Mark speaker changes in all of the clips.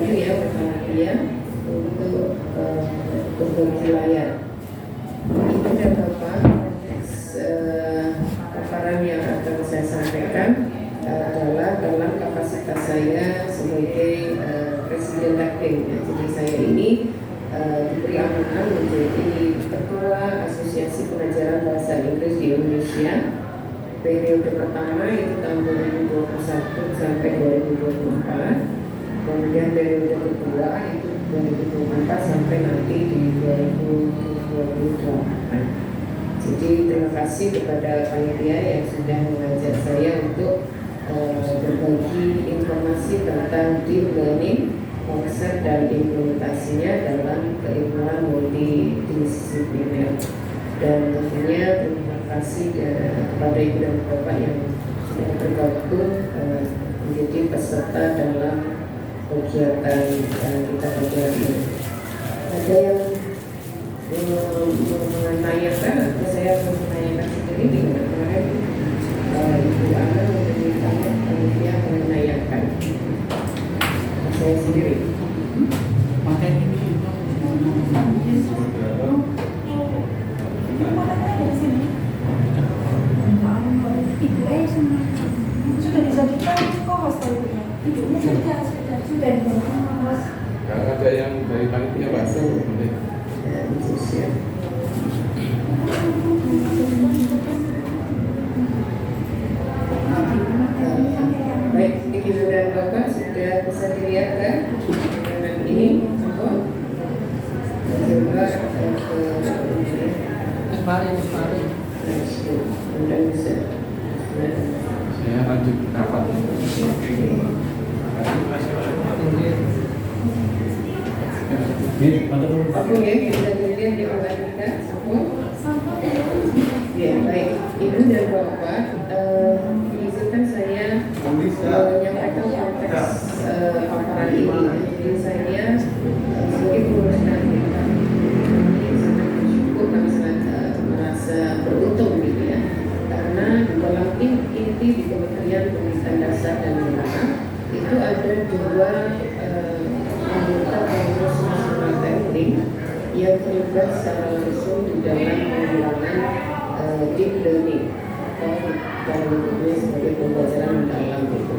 Speaker 1: waktu ya dia untuk berbagi layar. Itu dan Bapak, paparan yang akan saya sampaikan adalah dalam kapasitas saya sebagai Presiden Teknik. Jadi saya ini diberi amanah menjadi Ketua Asosiasi Pengajaran Bahasa Inggris di Indonesia. Periode pertama itu tahun 2021 sampai 2024. Kemudian periode kedua itu 2024 sampai nanti di 2028. Jadi terima kasih kepada panitia yang sudah mengajak saya untuk berbagi informasi tentang deep learning, konsep dan implementasinya dalam keilmuan multidisipliner. Dan tentunya terima kasih kepada Ibu dan Bapak yang sudah bergabung menjadi peserta dalam kegiatan kita pada hari ini. Ada yang menanyakan atau saya menanyakan sendiri di kemarin Ibu Ana memberikan panitia menanyakan saya sendiri.
Speaker 2: Pakai ini
Speaker 3: sudah dijadikan co-host ibunya. Ibunya sudah di-host.
Speaker 2: Kalau ada yang dari panitia bahasa boleh.
Speaker 1: Baik, Ibu dan Bapak sudah bisa dilihat kan dengan ini coba
Speaker 2: Mari.
Speaker 1: mudah bisa.
Speaker 2: Saya lanjut rapat.
Speaker 1: Aku ya bisa dilihat di online kita semua. Ya baik, Ibu dan Bapak, izinkan saya menyampaikan konteks paparan ini. Jadi saya sebagai pengurus nanti sangat bersyukur, kami sangat merasa beruntung gitu ya, karena dalam inti di Kementerian Pendidikan Dasar dan Menengah itu ada dua anggota pengurus nasional teknik yang terlibat secara langsung di dalam pengembangan deep learning atau dalam bentuknya sebagai pembelajaran mendalam itu.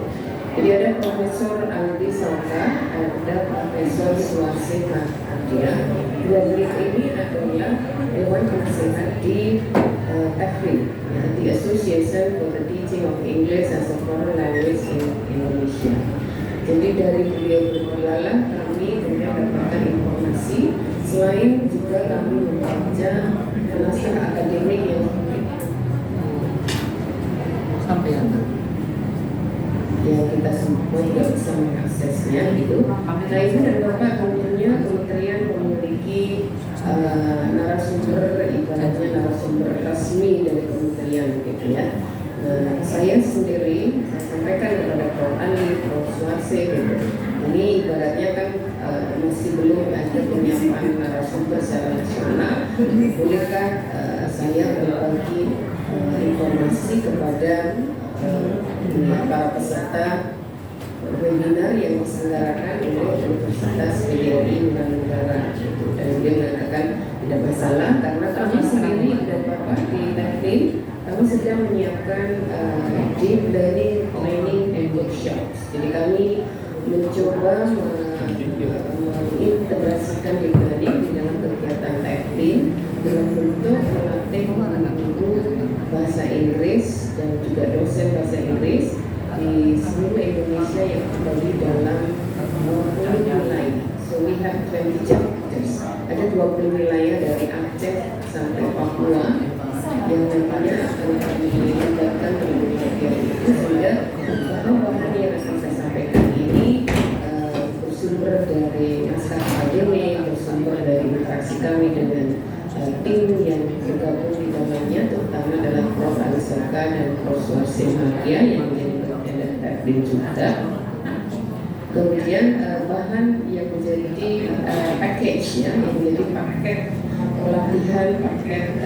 Speaker 1: Jadi ada Profesor Aldi Sauka, ada Profesor Suwarsi Adia. Dua beliau ini adalah Dewan Penasehat di AFRI, the Association for the Teaching of English as a Foreign Language in Indonesia. Jadi dari beliau berdua kami kemudian mendapatkan informasi. Selain juga kami membaca naskah akademik yang
Speaker 2: Sampai
Speaker 1: ya kita semua juga bisa mengaksesnya gitu. Nah Ibu dan Bapak tentunya kementerian memiliki narasumber, ibaratnya narasumber resmi dari kementerian gitu ya. Saya sendiri saya sampaikan kepada Prof. Ali, Prof. Suwarsi gitu. Ini ibaratnya kan masih belum ada penyiapan narasumber secara nasional. Bolehkah saya berbagi informasi kepada para peserta webinar yang diselenggarakan oleh Universitas PGRI Nusantara. Dan dia mengatakan tidak masalah karena kami sendiri dan Bapak di teknik kami sedang menyiapkan deep learning training and workshops. Jadi kami mencoba mengintegrasikan deep learning di dalam kegiatan teknik dalam bentuk melatih guru bahasa Inggris dan juga dosen bahasa Inggris di seluruh Indonesia yang terjadi dalam 20 wilayah. So we have 20 chapters. Ada 20 wilayah dari Aceh sampai Papua yang nantinya akan kami libatkan dalam kegiatan itu, sehingga bahan-bahan yang akan saya sampaikan ini bersumber dari naskah akademik, bersumber dari interaksi kami dengan tim yang bergabung di dalamnya, terutama adalah Prof. Ali Sauka dan Prof. Suwarsi Adia yang menjadi bagian dari teknik juga. Kemudian bahan yang menjadi package ya, yang menjadi paket pelatihan, paket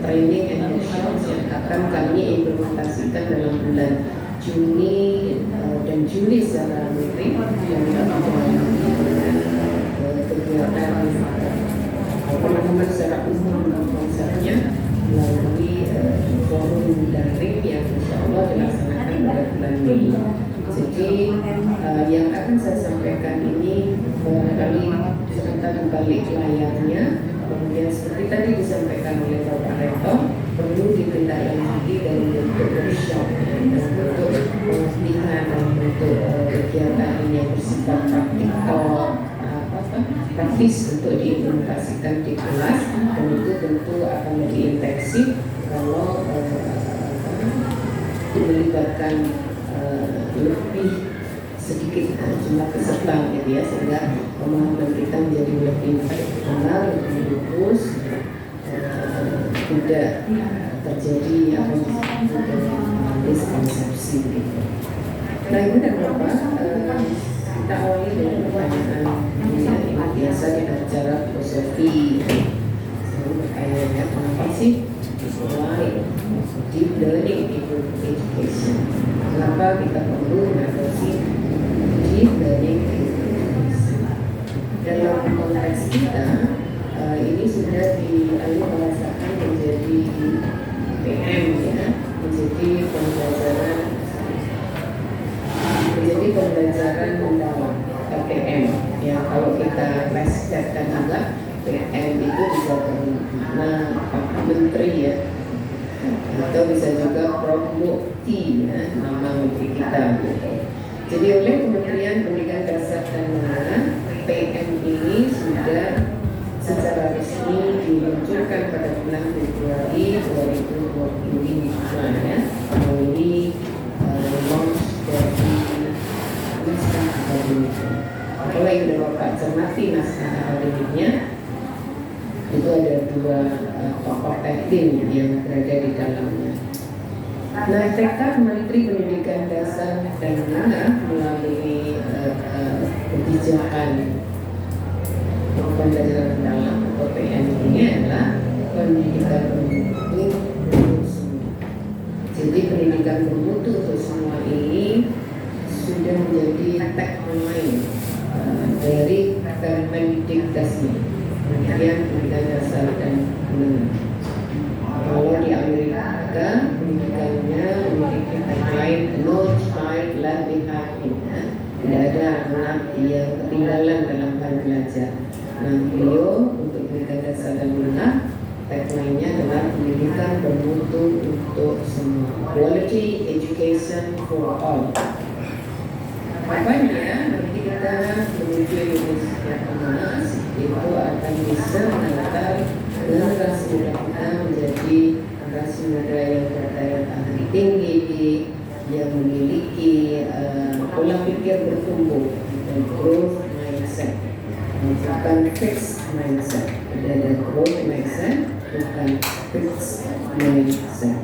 Speaker 1: training and workshops yang akan kami implementasikan dalam bulan Juni dan Juli secara rutin dan yang akan saya sampaikan ini barangkali sebentar balik layarnya, kemudian seperti tadi disampaikan oleh Bapak Rektor, perlu ditindaklanjuti dari bentuk workshop dan bentuk pelatihan dan bentuk kegiatan yang bersifat praktikal, praktis untuk diimplementasikan di kelas, dan itu tentu akan lebih intensif kalau melibatkan lebih sedikit jumlah peserta gitu ya, sehingga pemahaman kita menjadi lebih benar, lebih lurus, tidak terjadi apa yang disebut miskonsepsi gitu. Nah, Ibu dan Bapak, kita awali dengan pertanyaan ini biasa di acara filosofi. Selalu bertanya, kenapa sih why deep learning itu education? Kenapa kita perlu mengadopsi deep learning education? Dalam konteks kita, ini sudah dialihbahasakan menjadi PM ya, menjadi pembelajaran mendalam PM ya. Kalau kita plesetkan juga PM itu bisa bermakna Pak Menteri ya, atau bisa juga Prof. Mukti ya, nama menteri kita gitu. Jadi oleh Kementerian Pendidikan Dasar dan Menengah, PM ini sudah secara resmi diluncurkan pada bulan Februari 2022 ya, melalui launch dari naskah akademik. Kalau yang sudah Bapak cermati naskah akademiknya, itu ada dua tokoh teknik yang berada di dalamnya. Nah, tekad Menteri Pendidikan Dasar dan Menengah melalui kebijakan pembelajaran mendalam atau PM ini adalah pendidikan bermutu untuk semua. Jadi pendidikan bermutu untuk semua ini sudah menjadi tagline dari Kemendikdasmi, Kementerian Pendidikan Dasar dan Menengah. Kalau di Amerika pendidikannya memiliki tagline No Child Left Behind, tidak ada anak yang ketinggalan dalam hal belajar. Nah, beliau untuk pendidikan dasar dan menengah, tagline-nya adalah pendidikan bermutu untuk semua, quality education for all. Apanya nanti kita menuju Indonesia emas itu akan bisa mengantar generasi muda kita menjadi generasi muda yang berdaya tahan tinggi, yang memiliki pola pikir bertumbuh dan growth mindset, bukan fixed mindset. Ada growth mindset, bukan fixed mindset,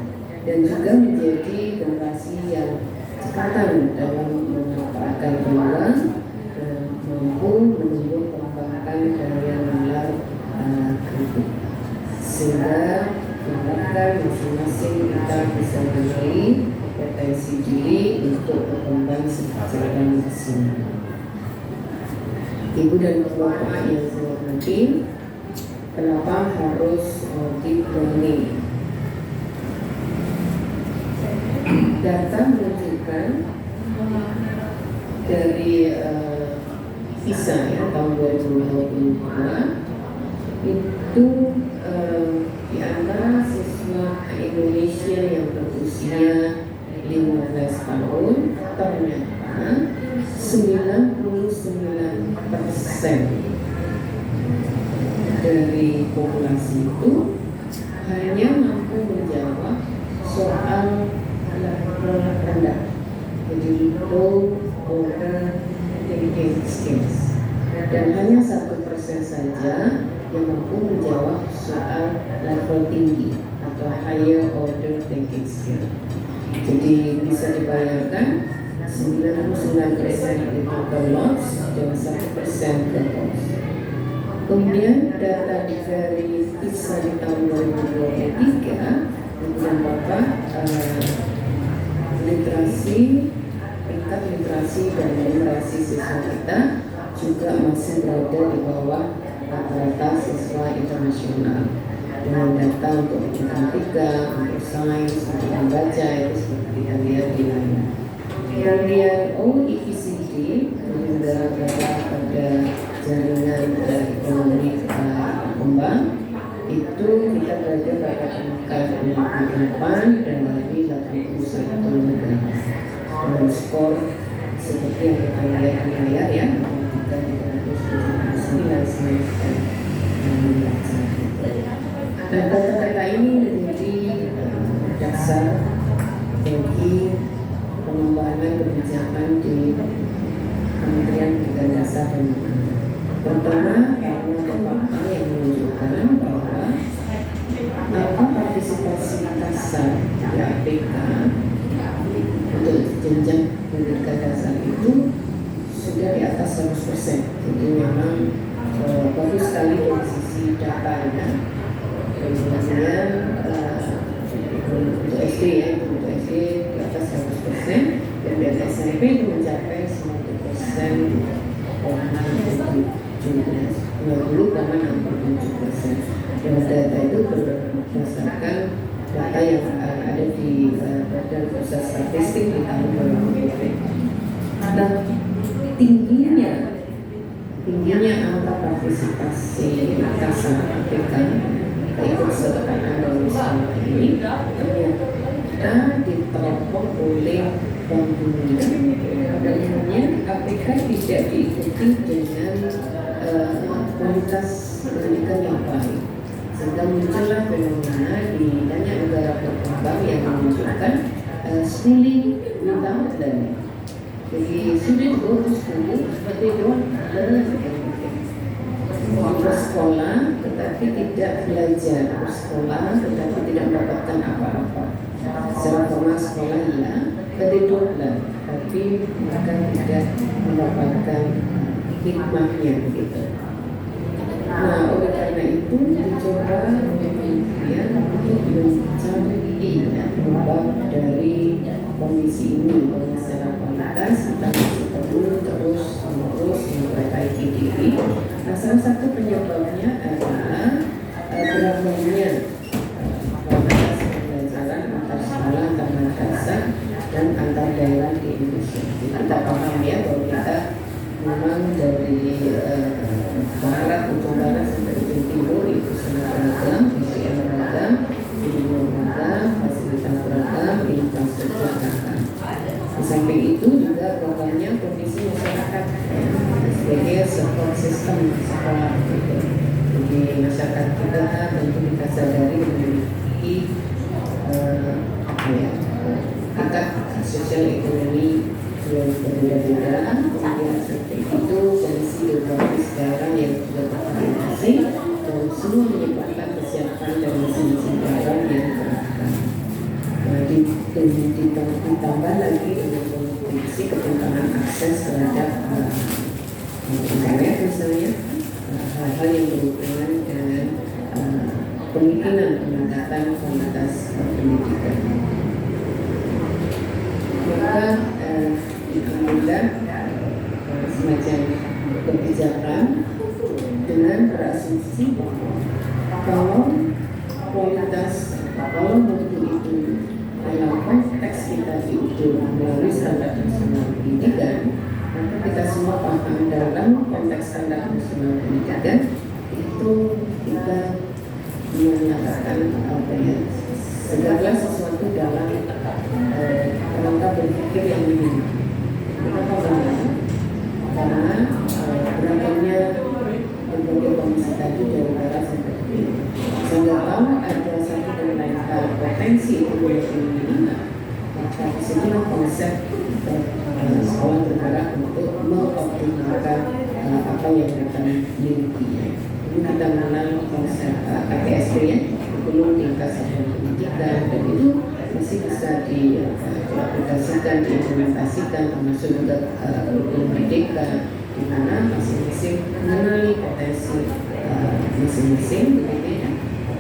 Speaker 1: dan juga menjadi generasi yang cekatan dalam memanfaatkan peluang dan mampu menumbuh kembangkan daya nalar kritik, sehingga diharapkan masing-masing kita bisa mengenali potensi diri untuk berkembang secara maksimal. Ibu dan Bapak yang saya hormati, kenapa harus deep learning? Data menunjukkan dari PISA ya, tahun 2022 itu di antara siswa Indonesia yang berusia 15 tahun ternyata 99% dari populasi itu hanya mampu menjawab soal level rendah, jadi low order thinking skills, dan hanya 1% saja yang mampu menjawab soal level tinggi atau higher order thinking skill. Jadi bisa dibayangkan 99% itu lolos dan 1% gagal. Kemudian data dari PISA di tahun 2023 yang Bapak tingkat literasi dan numerasi siswa kita juga masih berada di bawah rata-rata siswa internasional. Dengan data untuk matematika, untuk sains, untuk membaca itu seperti kita lihat di layar. Kemudian OECD berada pada peringkat 58 dari 81 negara. Dan skor seperti yang kita lihat di layar ya, kita 379 semester. Dan kata-kata ini menjadi dasar bagi pengembangan kebijakan di Kementerian Pendaya dan pertama karena fakta yang menunjukkan bahwa partisipasi kasar di APK untuk jenjang pendidikan dasar itu sudah di atas 100%. Jadi memang bagus sekali dari sisi datanya. Kemudian untuk SD ya, untuk SD di atas 100%, dan di SMP itu mencapai 90%. 90,67%. Dan data itu berdasarkan data yang ada di Badan Pusat Statistik di tahun 2020. Nah, tingginya angka partisipasi kasar APK ikut sertaan dalam sekolah ini ternyata diteropong oleh Bank Dunia. Adanya APK tidak diikuti dengan kualitas pendidikan yang baik, sehingga muncullah fenomena di banyak negara berkembang yang menunjukkan schooling without learning. Jadi student go to school but they don't learn anything. Bersekolah tetapi tidak belajar, bersekolah tetapi tidak mendapatkan apa-apa. Secara formal sekolah ya, but they don't learn, tapi mereka tidak mendapatkan hikmahnya begitu. Nah, oleh karena itu dicoba kemudian untuk mencari penyebab dari kondisi ini secara kualitas. Kita masih perlu terus memperbaiki diri. Nah, salah satu penyebabnya adalah beragamnya kualitas pembelajaran antar sekolah, antar madrasah, dan antar daerah di Indonesia. Kita paham ya bahwa kita memang dari barat, ujung barat sampai ujung timur itu sangat beragam, PCM beragam, ilmu beragam, fasilitas beragam, infrastruktur beragam. Di samping itu juga programnya kondisi masyarakat sebagai support system sekolah gitu. Jadi masyarakat kita tentu kita sadari memiliki tingkat sosial ekonomi yang berbeda-beda, kemudian seperti itu kondisi geografis daerah yang juga bervariasi, dan semua menyebabkan kesiapan dan masing-masing daerah yang beragam. Ditambah lagi dengan kondisi ketimpangan akses terhadap internet misalnya, hal-hal yang berhubungan dengan kemungkinan peningkatan kualitas pendidikan. Maka diambillah semacam kebijakan dengan berasumsi bahwa kalau mutu itu dalam konteks kita diukur melalui standar nasional pendidikan, maka kita semua paham dalam konteks standar nasional pendidikan itu kita menyatakan segala sesuatu dalam kerangka berpikir yang minim. Kenapa benar? Karena beragamnya berbagai kondisi tadi dari barat sampai timur. Sehingga kalau ada satu dan lain hal potensi itu menjadi minimal, maka disinilah konsep sekolah bergerak untuk mengoptimalkan apa yang mereka miliki. Ini kita mengenal konsep KTSP ya, belum tingkat satuan pendidikan, dan itu masih bisa diaplikasikan, diimplementasikan, termasuk juga kurikulum merdeka, di mana masing-masing mengenali potensi masing-masing begitu ya,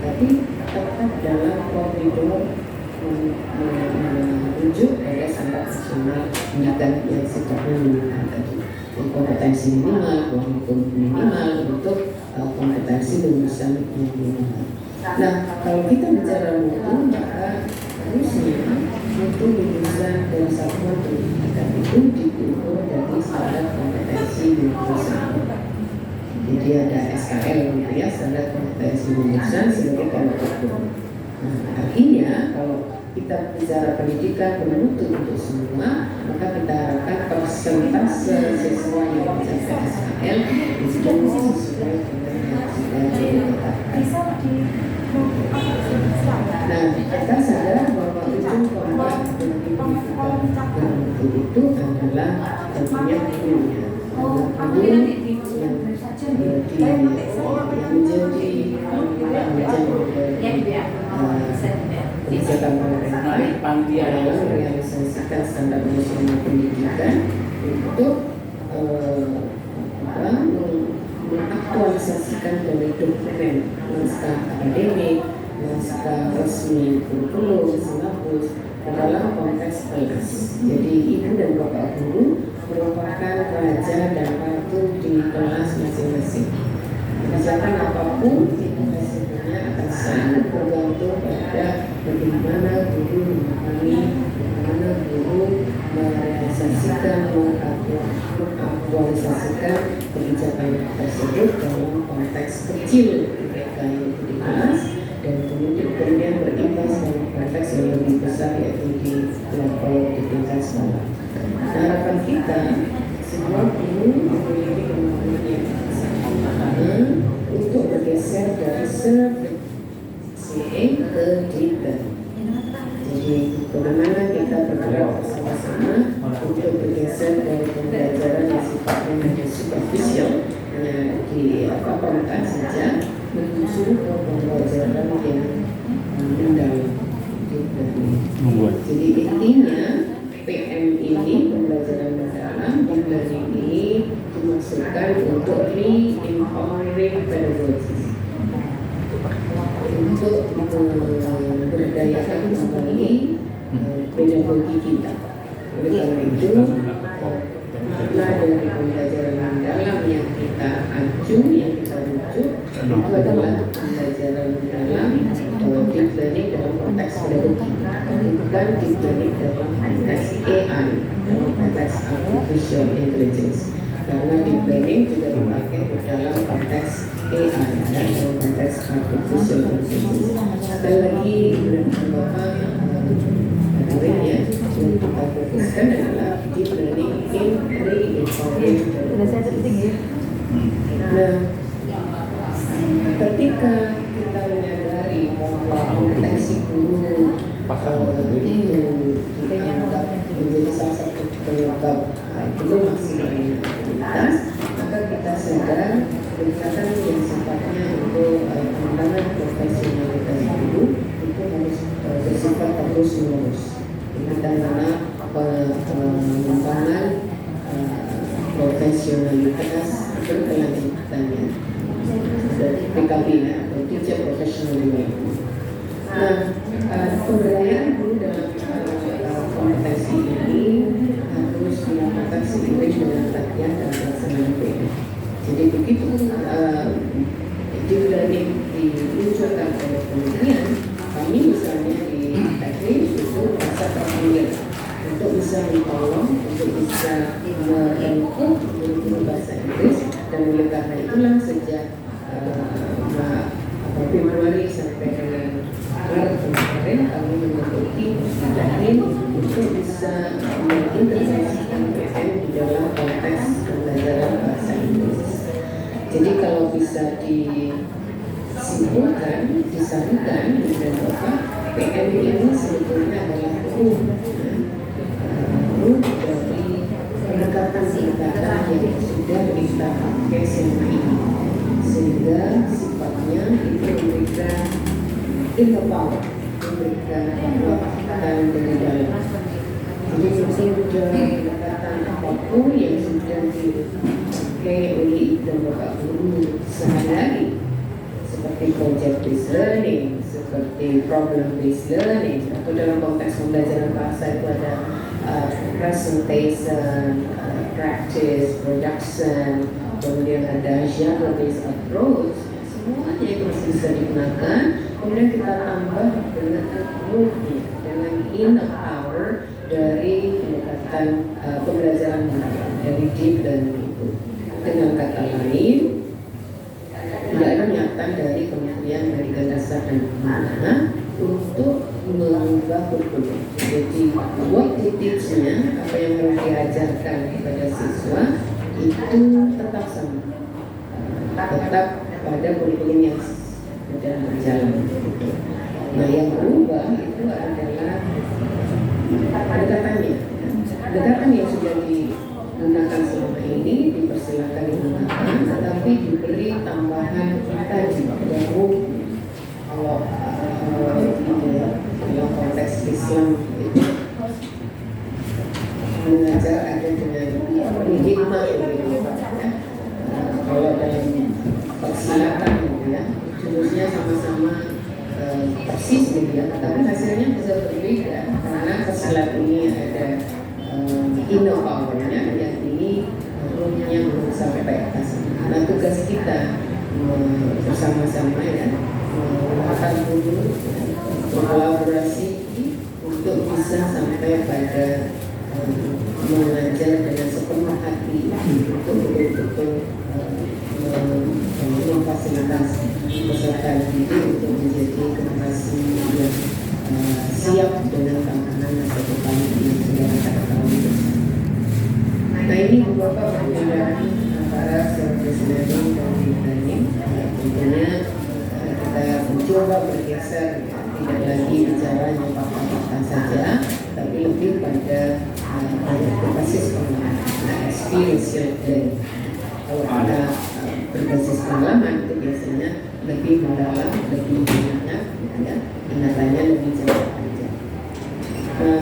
Speaker 1: tapi tetap dalam koridor menuju pada standar nasional pendidikan yang sifatnya minimal tadi. Kompetensi minimal, kurikulum minimal untuk kompetensi lulusan yang minimal. Nah, kalau kita bicara mutu, maka harusnya mutu lulusan dari satuan pendidikan itu diukur dari standar kompetensi lulusan. Jadi ada SKL gitu ya, standar kompetensi lulusan sebagai tolak ukur. Nah, artinya kalau kita bicara pendidikan menuntut untuk semua, maka kita harapkan persentase siswa yang mencapai SKL itu sesuai dengan yang sudah ditetapkan. Nah, kita sadar bahwa ujung tombak pendidikan itu adalah tentunya gurunya. Guru yang menjadi kebijakan pemerintah dalam merealisasikan standar nasional pendidikan untuk mengaktualisasikan dari dokumen naskah akademik, naskah resmi kurikulum, silabus ke dalam konteks kelas. Jadi ibu dan bapak guru merupakan raja dan ratu di kelas masing-masing. Kebijakan apapun itu hasilnya akan sangat bergantung pada bagaimana guru memahami, bagaimana guru merealisasikan, mengaktualisasikan kebijakan tersebut dalam konteks kecil mereka yang di kelas dan kemudian berimbas dalam konteks yang lebih besar yaitu di level di tingkat sekolah. Harapan kita semua guru memiliki kemampuan yang sama untuk bergeser dari serve CA ke deliver. Jadi bagaimana kita bergerak bersama-sama untuk bergeser dari pembelajaran yang sifatnya hanya superficial, hanya di permukaan saja, menuju ke pembelajaran yang mendalam. Jadi intinya PM ini pembelajaran mendalam dan learning ini dimaksudkan untuk re-empowering pedagogy, untuk memberdayakan kembali pedagogi kita. Oleh karena itu, makna dari pembelajaran mendalam yang kita acu, yang kita rujuk itu adalah pembelajaran mendalam deep learning dalam konteks pedagogi, bukan deep learning dalam konteks AI, dalam konteks artificial intelligence. Karena deep learning juga dipakai dalam konteks AI dan dalam konteks artificial intelligence. Sekali lagi beberapa poin ya yang kita fokuskan adalah deep learning in re-empowering pedagogy. Nah, ketika kita menyadari bahwa kompetensi guru itu dianggap menjadi salah satu penyebab belum maksimalnya aktivitas, maka kita sadar pendekatan yang sifatnya untuk pengembangan profesionalitas guru itu harus bersifat terus menerus. Kita mana pengembangan profesionalitas berkelanjutannya dari PKB atau teacher professional development. Nah, pemberdayaan guru dalam kompetensi ini harus dilakukan seiring dengan latihan dan pelaksanaan PM. Jadi begitu deep learning diluncurkan oleh kementerian, kami misalnya di teknik itu merasa terpanggil untuk bisa ditolong, untuk bisa merekrut guru bahasa Inggris, dan oleh karena itulah sejak Februari sampai dengan Maret kemarin kami memiliki teknik untuk bisa mengintegrasikan PM di dalam konteks pembelajaran bahasa Inggris. Jadi kalau bisa disimpulkan, disatukan dan Bapak, PM ini sebetulnya adalah dari pendekatan yang sudah kita pakai selama ini, sehingga sifatnya itu memberikan power, memberikan kekuatan dari dalam. Jadi sudah pendekatan apapun yang sudah dipakai oleh ibu dan bapak guru sehari-hari, seperti project based learning, seperti problem based learning, atau dalam konteks pembelajaran bahasa itu ada presentation, practice, production, kemudian ada genre based approach. Semuanya itu masih bisa digunakan. Kemudian kita tambah dengan multi, dengan inner power dari pendekatan pembelajaran dari deep learning itu. Dengan kata lain, mana untuk mengubah kurikulum. Jadi what to teach-nya, apa yang harus diajarkan kepada siswa itu tetap sama, tetap pada kurikulum yang sudah berjalan. Nah, yang berubah itu adalah pendekatannya. Pendekatan yang sudah digunakan selama ini dipersilakan digunakan, tetapi diberi tambahan tadi baru. Kalau dalam konteks Islam itu mengajar ada dengan hikmah gitu ya. Kalau dalam persilatan gitu ya, jurusnya sama-sama persis gitu ya, tapi hasilnya bisa berbeda karena pesilat ini ada inner powernya, yang ini rootnya belum sampai ke sana. Nah, tugas kita bersama-sama ya, melakukan dulu berkolaborasi untuk bisa sampai pada mengajar dengan sepenuh hati untuk betul-betul memfasilitasi peserta didik untuk menjadi generasi yang siap dengan tantangan masa depan yang sudah kita ketahui bersama. Nah, ini beberapa perbedaan antara service learning dan deep learning. Tentunya kita mencoba bergeser, tidak lagi bicara fakta-fakta saja, tapi lebih pada berbasis pengalaman, experiential learning. Kalau kita berbasis pengalaman itu biasanya lebih mendalam, lebih banyak, ya, ingatannya lebih jauh panjang.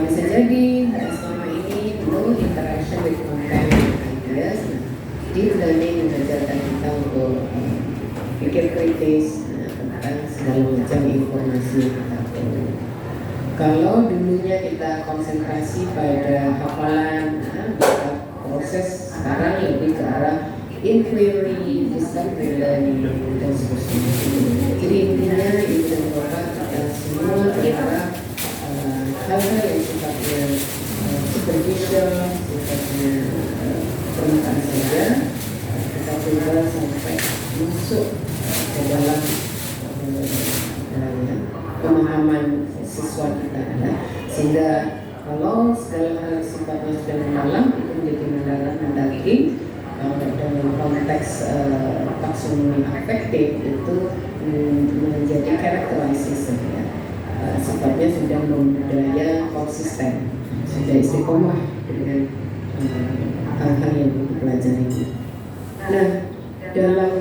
Speaker 1: Bisa jadi selama ini no interaction with content ideas. Deep learning mengajarkan kita untuk pikir kritis tentang segala macam informasi yang kita perlu. Kalau dulunya kita konsentrasi pada hafalan, proses sekarang lebih ke arah inquiry, discovery learning dan seterusnya. Jadi intinya itu merupakan kita semua berharap hal-hal yang sifatnya superficial, sifatnya permukaan saja, kita coba sampai masuk ke dalam pemahaman siswa kita, sehingga kalau segala hal sifatnya sudah mendalam itu menjadi mendalam mendaki. Dalam konteks taksonomi afektif itu menjadi characterization ya, sifatnya sudah membudaya konsisten, sudah istiqomah dengan hal-hal yang dipelajari. Nah, dalam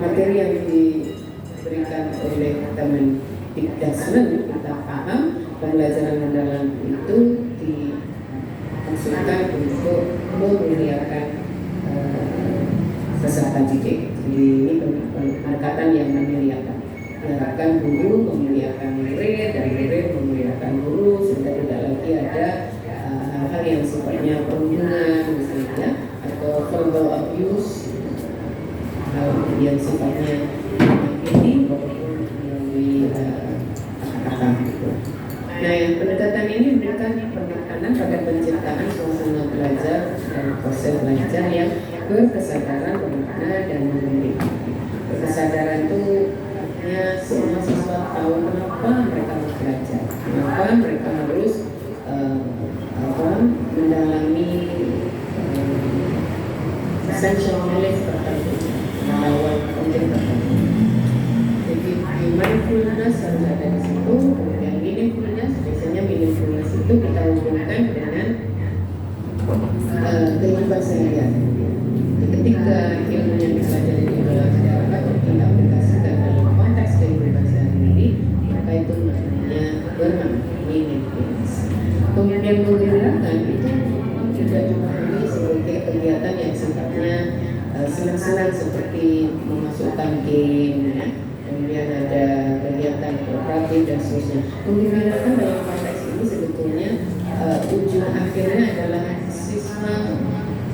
Speaker 1: materi yang diberikan oleh Kemendikbudristek kita paham pembelajaran mendalam itu dimaksudkan untuk memuliakan peserta didik. Jadi ini pendekatan yang memuliakan. Diharapkan guru memuliakan murid dan murid memuliakan guru, sehingga tidak lagi ada hal-hal yang sifatnya perundungan misalnya atau verbal abuse, hal yang sifatnya menyakiti maupun melalui kata-kata gitu. Nah, yang pendekatan ini memberikan penekanan pada penciptaan suasana belajar dan proses belajar yang berkesadaran, bermakna dan memiliki. Kesadaran itu artinya semua siswa tahu kenapa mereka harus belajar, kenapa mereka harus mendalami essential knowledge tertentu, melawan objek tertentu. Jadi mindfulness harus ada di situ. Kemudian meaningfulness, biasanya meaningfulness itu kita hubungkan dengan kehidupan sehari-hari. Ketika ilmu yang dipelajari di dalam masyarakat diaplikasikan dalam konteks kehidupan sehari-hari, maka itu namanya bermakna, meaningfulness. Kemudian menggerakkan itu juga dipahami sebagai kegiatan yang sifatnya senang-senang seperti memasukkan game, ya. Kemudian ada kegiatan kooperatif dan seterusnya. Menggerakkan dalam konteks ini sebetulnya ujung akhirnya adalah siswa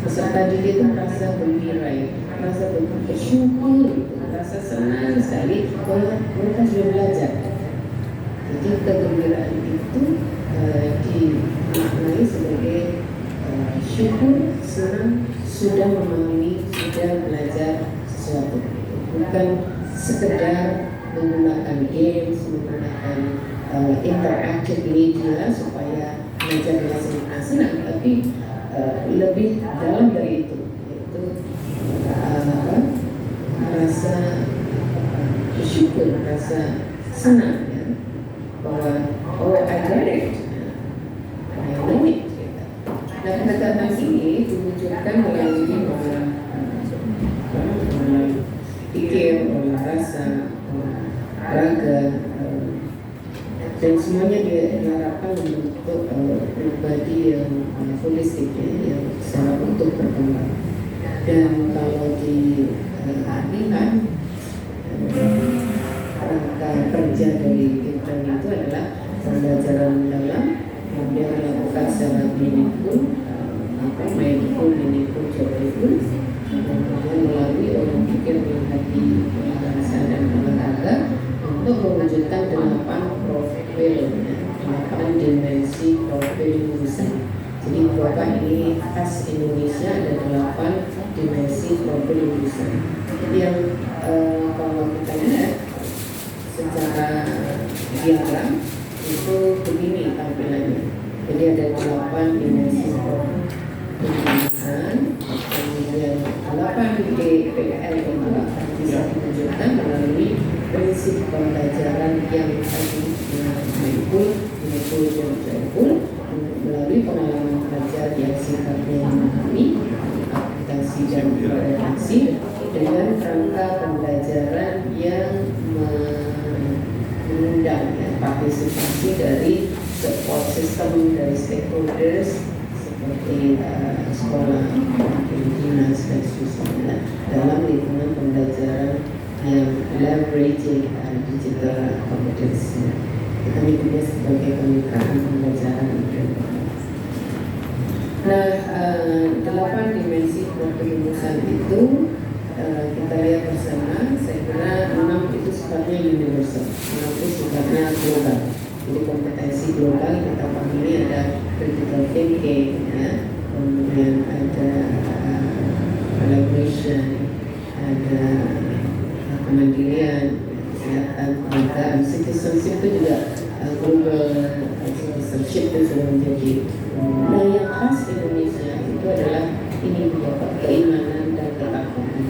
Speaker 1: peserta didik itu merasa gembira, merasa bersyukur, merasa senang sekali bahwa mereka sudah belajar. Jadi kegembiraan itu dimaknai sebagai syukur, senang, sudah memahami, sudah belajar sesuatu. Bukan sekedar menggunakan games, menggunakan interactive media supaya belajar dengan senang, tapi lebih dalam dari itu, yaitu rasa bersyukur, rasa senang ya, bahwa oh I got it, I know it. Nah, pendekatan ini diwujudkan melalui pikir, rasa, raga, dan semuanya diharapkan untuk pribadi yang holistik ya, yang secara utuh berkembang. Dan kalau dilihat rangka kerja dari Gibran itu adalah pembelajaran dalam, kemudian melakukan secara meaningful, meaningful, joyful, kemudian melalui orang pikir, hati, bahasa dan olahraga untuk mewujudkan 8 profil, 8 dimensi profil lulusan. Jadi bukan ini khas Indonesia, ada 8 dimensi profil lulusan. Jadi yang kalau kita lihat secara diagram itu begini tampilannya. Jadi ada 8 dimensi profil lulusan, kemudian 8 DPL yang bisa diwujudkan melalui prinsip pembelajaran yang tadi mindful dan joyful, melalui pengalaman belajar yang sifatnya memahami, aplikasi dan refleksi, dengan rangka pembelajaran yang mengundang partisipasi dari support system, dari stakeholders seperti sekolah, dinas dan sebagainya dalam lingkungan pembelajaran yang leveraging digital competence. Kita menyebutnya sebagai kemitraan pembelajaran. Nah, 8 dimensi profil lulusan itu kita lihat bersama. Saya kira 6 itu sifatnya universal, 6 itu sifatnya global. Jadi kompetensi global kita pahami ada critical thinking, ya, kemudian ada collaboration, ada kemandirian, kesehatan, keluargaan, citizenship itu juga global citizenship itu sudah menjadi. Nah, yang khas Indonesia itu adalah ini mendapat keimanan dan ketakwaan.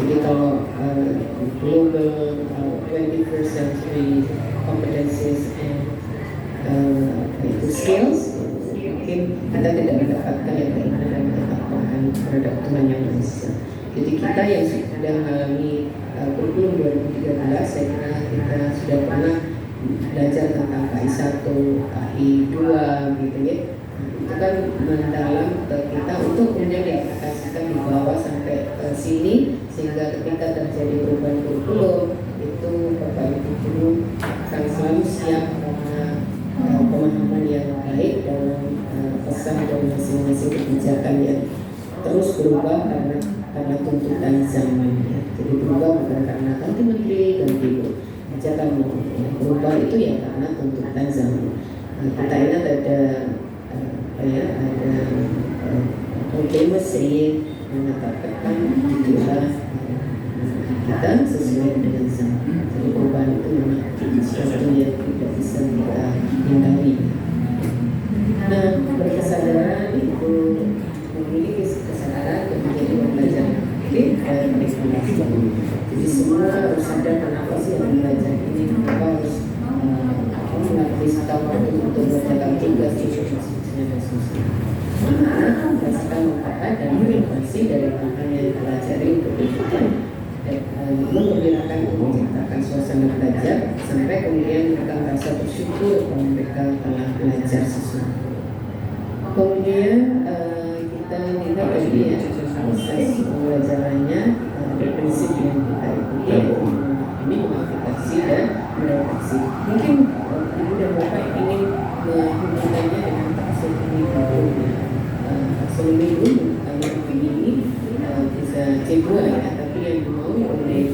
Speaker 1: Jadi kalau global 21st century competencies and itu skills, mungkin Anda tidak mendapatkan yang keimanan dan ketakwaan terhadap Tuhan Yang Maha Esa. Jadi kita yang sudah mengalami kurikulum 2013, saya kira kita sudah pernah belajar tentang KI 1, KI 2 gitu ya. Itu kan mendalam ke kita untuk kemudian diaplikasikan di bawah sampai ke sini, sehingga ketika terjadi perubahan kurikulum itu Bapak Ibu guru akan selalu siap karena pemahaman yang baik dalam pesan dari masing-masing kebijakan yang terus berubah karena tuntutan zaman ya. Jadi berubah bukan karena ganti menteri, ganti kebijakan berubah itu ya karena tuntutan zaman. Kita ingat ada famous saying mengatakan itulah kita sesuai dengan zaman. Jadi perubahan itu memang sesuatu yang tidak bisa kita hindari. Nah, berkesadaran itu memiliki kesadaran untuk menjadi pembelajar dan eksplorasi. Jadi semua harus sadar kenapa sih yang belajar ini, kenapa harus menghabiskan waktu untuk mengerjakan tugas dan sebagainya. Karena berdasarkan manfaat dan inovasi dari apa yang dipelajari untuk berikutnya, mengembirakan untuk menciptakan suasana belajar sampai kemudian mereka merasa bersyukur kalau mereka telah belajar sesuatu. Kemudian kita lihat lagi ya proses pembelajarannya, ada prinsip yang kita ikuti, ini mengaplikasi dan merefleksi. Mungkin ibu dan bapak ingin menghubungkannya dengan taksonomi dulu. Taksonomi dulu kalau ini bisa C2 ya, tapi yang dimau oleh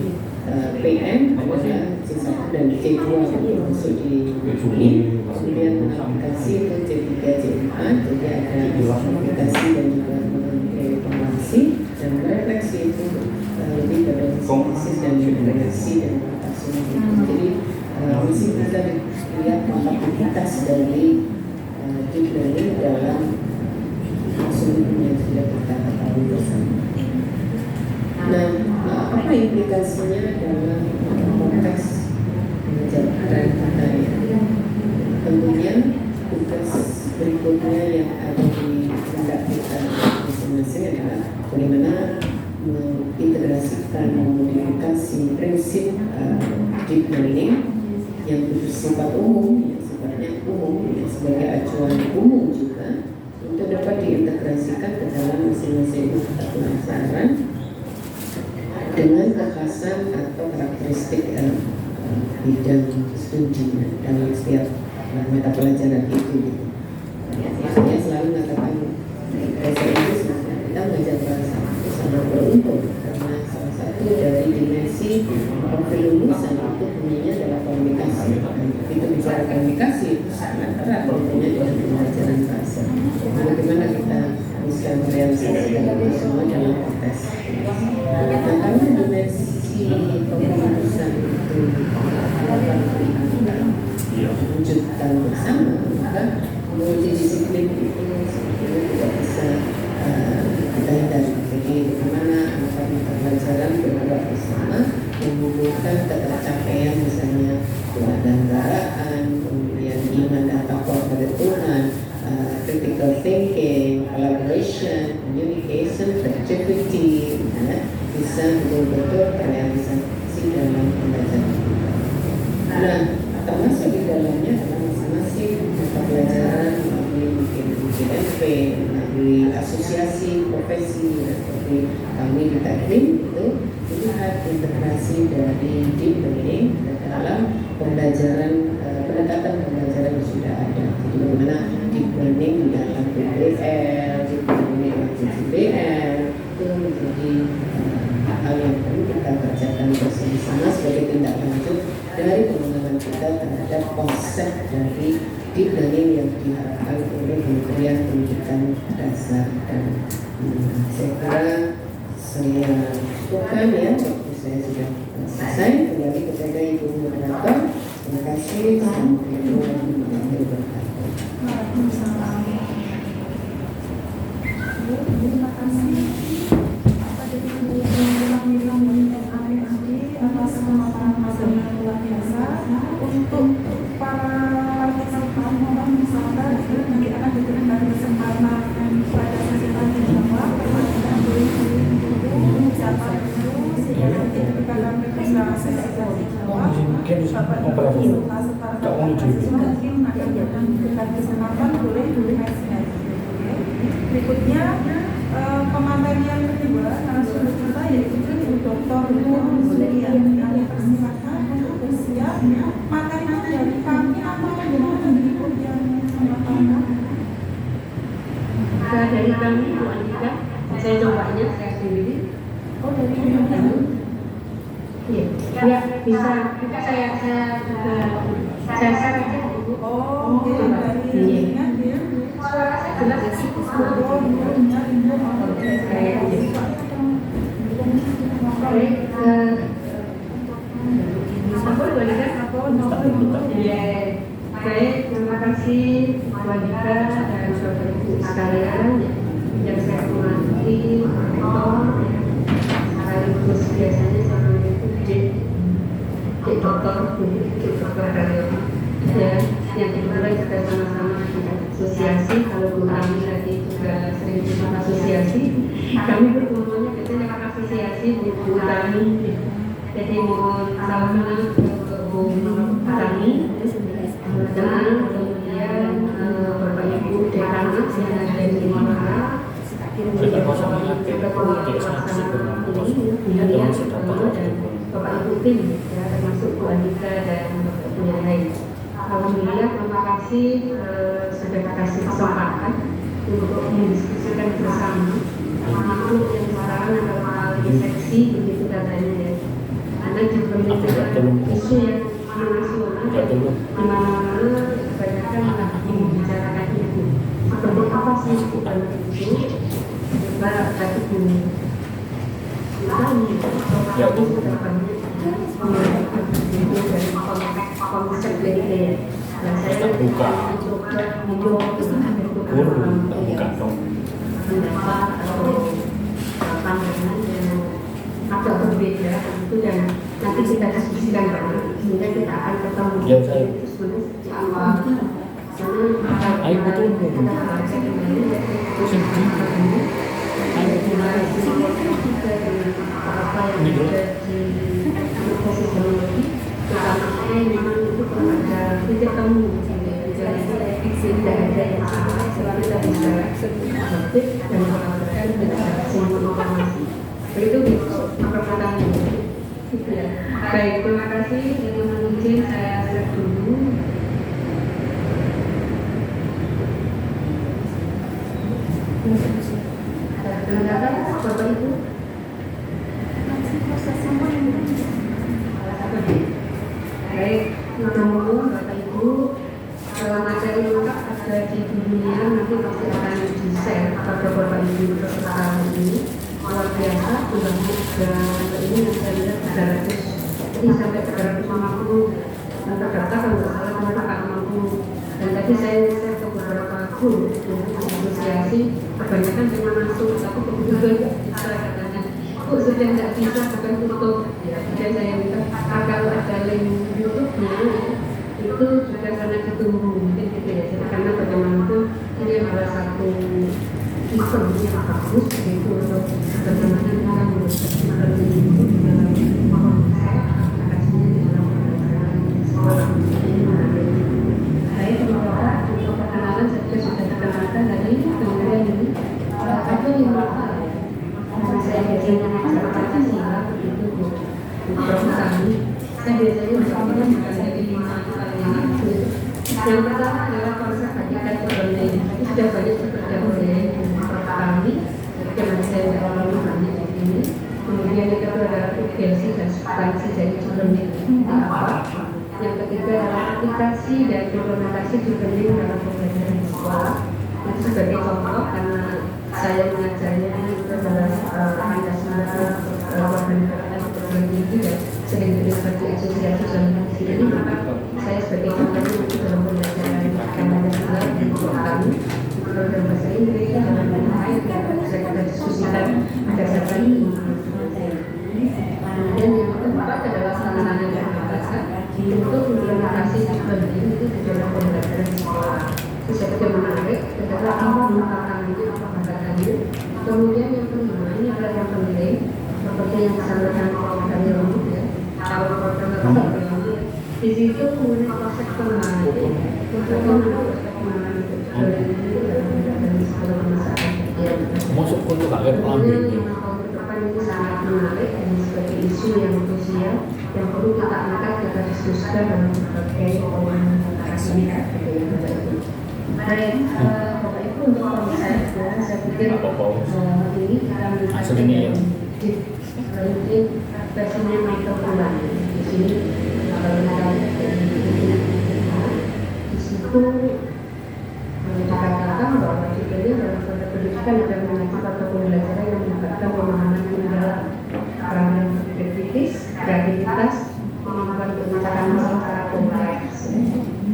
Speaker 1: PM adalah C1 dan C2 yang masuk di ini. Kemudian aplikasi itu C3, C4, jadi ada aplikasi dan juga evaluasi, dan refleksi itu lebih pada sintesis dan implementasi dan taksonomi. Dari sini kita lihat kapasitas dari deep learning dalam sumber yang sudah kita ketahui bersama. Nah, apa implikasinya dalam konteks pengejaran katanya? Tentunya tugas berikutnya yang ada di pundak kita masing-masing adalah bagaimana mengintegrasikan, memodifikasi prinsip deep learning yang bersifat umum, yang sifatnya umum, yang sebagai acuan umum juga untuk dapat diintegrasikan ke dalam masing-masing mata pelajaran dengan kekhasan atau karakteristik bidang studi dalam setiap mata pelajaran itu. Saya selalu mengatakan bahasa Inggris kita belajar bahasa itu sangat beruntung karena salah satu dari dimensi kelulusan itu punya adalah komunikasi. Itu bicara komunikasi itu sangat erat tentunya dengan pembelajaran bahasa. Bagaimana kita bisa merealisasikan itu semua dalam konteks. Nah, kalau dimensi kelulusan itu dapat wujudkan bersama, maka multidisiplin itu tidak bisa kita hindari. Jadi bagaimana mata pelajaran bergerak bersama menghubungkan ketercapaian misalnya kewarganegaraan, kemudian iman dan takwa pada Tuhan, critical thinking, collaboration, communication, creativity, bisa betul-betul terrealisasi dalam pembelajaran. Nah, termasuk di dalamnya adalah masing-masing mata pelajaran melalui UGMP, melalui asosiasi profesi seperti kami di Taklim itu melihat integrasi dari deep learning dalam pembelajaran, pendekatan pembelajaran yang sudah ada. Jadi bagaimana deep learning di dalam PBL, deep learning dalam PBL itu menjadi hal yang perlu kita kerjakan bersama-sama sebagai tindak lanjut dari pengembangan kita terhadap konsep dari deep learning yang diharapkan oleh Kementerian Pendidikan Dasar dan saya kira saya cukupkan ya, waktu saya sudah selesai. Kembali kepada Ibu Moderator. Terima kasih. Assalamualaikum warahmatullahi wabarakatuh.
Speaker 3: Terima kasih pada atas pemaparan yang luar biasa. Untuk para partisipan mohon sabar, nanti akan diberikan kesempatan pada sesi tanya jawab. Pertanyaan boleh dulu siapa dulu sehingga nanti ketika kami bisa sesi tanya jawab Bapak Ibu serta mahasiswa mungkin akan diberikan kesempatan boleh berikutnya pemateri yang kedua narasumber kita yaitu Dr. Nur Zulian. Kami persilakan untuk bersiap. Materinya dari kami atau bagaimana berikut yang mengatakan?
Speaker 4: Dari kami Bu Andika, saya cobanya saya sendiri.
Speaker 3: Oh dari kami.
Speaker 4: Iya, ya bisa. Saya juga saya saja Bu.
Speaker 3: Oh, dari ininya dia.
Speaker 4: Suara saya jelas ya sih.
Speaker 3: Oh, ininya ini
Speaker 4: Baik, terima kasih Bu Andika dan Bapak Ibu sekalian yang saya hormati, rektor, sekaligus biasanya saya itu dokter kalian. Ya, yang kedua juga sama-sama di asosiasi. Kalau Bu Ami tadi juga sering ikut asosiasi, kami berkumpulnya biasanya lewat asosiasi Bu Ami. Jadi mohon salam untuk Bu Ami dan kemudian Bapak Ibu Dekan yang ada di Makassar. Kemudian Bapak Ibu tim ya, termasuk Bu Andika dan Bapak Ibu yang lain. Alhamdulillah, terima kasih sudah kasih kesempatan untuk mendiskusikan bersama makhluk yang sekarang adalah seksi begitu katanya ya. Karena juga menunjukkan isu yang nasional di mana-mana kebanyakan lagi membicarakan itu. Seperti apa sih bukan itu? Coba tadi Bu Tani, itu dari konsep BDE. Dan saya mencoba pendapat atau pandangan yang agak berbeda itu dan nanti kita diskusikan bareng sehingga kita akan ketemu itu sebenarnya sejak awal karena kita belajar kembali apa yang ada di proses teknologi terutama memang itu kalau ada titik temu tidak ada yang salah selalu kita bisa aktif dan melakukan semua informasi. Begitu perkataan itu. Baik, terima kasih. Jadi izin saya share dulu. Ada Bapak Ibu? Baik, nomor Bapak Ibu. Materi lengkap ada di dunia nanti pasti akan di-share kepada Bapak Ibu peserta ini. Luar biasa, sudah ini saya lihat 300, jadi sampai 350 terdaftar kalau nggak salah mereka akan mampu. Dan tadi saya ke beberapa guru untuk negosiasi, kebanyakan cuma masuk, tapi kebetulan nggak bisa katanya. Sudah nggak bisa, bahkan tutup. Dan saya minta kalau ada link YouTube-nya itu juga sangat ditunggu mungkin gitu ya. Karena bagaimanapun ini adalah satu event yang bagus yaitu untuk bagaimana kita mengerti itu dalam saya aplikasinya di dalam pembelajaran sekolah ini menarik. Saya semoga untuk perkenalan saya sudah dikenalkan dari kemudian ini ada yang lokal saya biasanya cara Pancasila itu Prof. Sami saya biasanya bersama menjadi 5 kalimat. Yang pertama adalah konsep hakikat kebenaran itu sudah banyak terdahulu kami dengan saya dalam banyak di sini. Kemudian yang kedua adalah urgensi dan substansi dari jurnal ini apa. Yang ketiga adalah aplikasi dan implementasi jurnal dalam pembelajaran di sekolah. Itu sebagai contoh karena saya mengajarnya itu adalah Pancasila warga negara perguruan tinggi dan sering seperti asosiasi jurnalistik ini, maka saya sebagai contohnya itu dalam pembelajaran Pancasila di sekolah kami dalam bahasa Inggris dalam lain bisa kita diskusikan ada siapa ini. Kemudian yang keempat adalah sarana dan bahasa untuk implementasi jurnal ini itu di dalam pembelajaran di sekolah. Itu saya pikir menarik. Adalah apa mengatakannya, apa katakannya. Kemudian yang kelima ini adalah yang penting seperti yang disampaikan Prof. Dari Romo ya. Kalau Prof. Di situ mengenai proses pengembangan itu, proses pengembangan itu dari sekolah masyarakat.
Speaker 5: Masuk pun juga kan
Speaker 4: kemudian yang tahun ke depan ini sangat menarik dan sebagai isu yang krusial yang perlu kita angkat kita diskusikan dalam berbagai komunikasi itu. Baik, Bapak Ibu untuk pemeriksaan saya pikir ini kita melihat mungkin versinya Michael Ulan di sini di situ dikatakan bahwa ini dalam konteks pendidikan akan mengacu pada pembelajaran yang melibatkan pemahaman mendalam, peran kritis, kreativitas, kemampuan memecahkan masalah secara kompleks.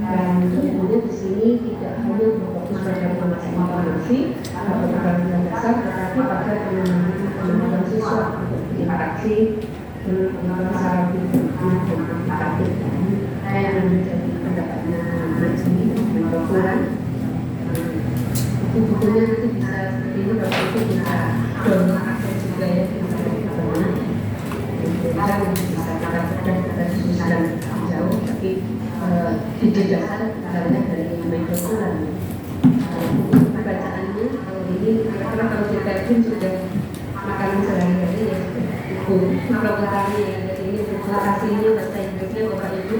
Speaker 4: Dan kemudian di sini tidak hanya berfokus pada informasi atau pengetahuan dasar, tetapi pada kemampuan siswa untuk berinteraksi dengan secara berguna dan aplikatif. Saya yang menjadi pendapatnya Najmi dan Dokuran. Bukunya nanti bisa seperti ini, kalau itu bisa download akses juga ya di internet. Kita bisa kita diskusikan jauh, tapi ide dasar misalnya dari Dokuran. Buku bacaannya ini karena kalau kita pun sudah makanan sehari-hari ya buku program ya, jadi ini buku aslinya bahasa Inggrisnya Bapak Ibu.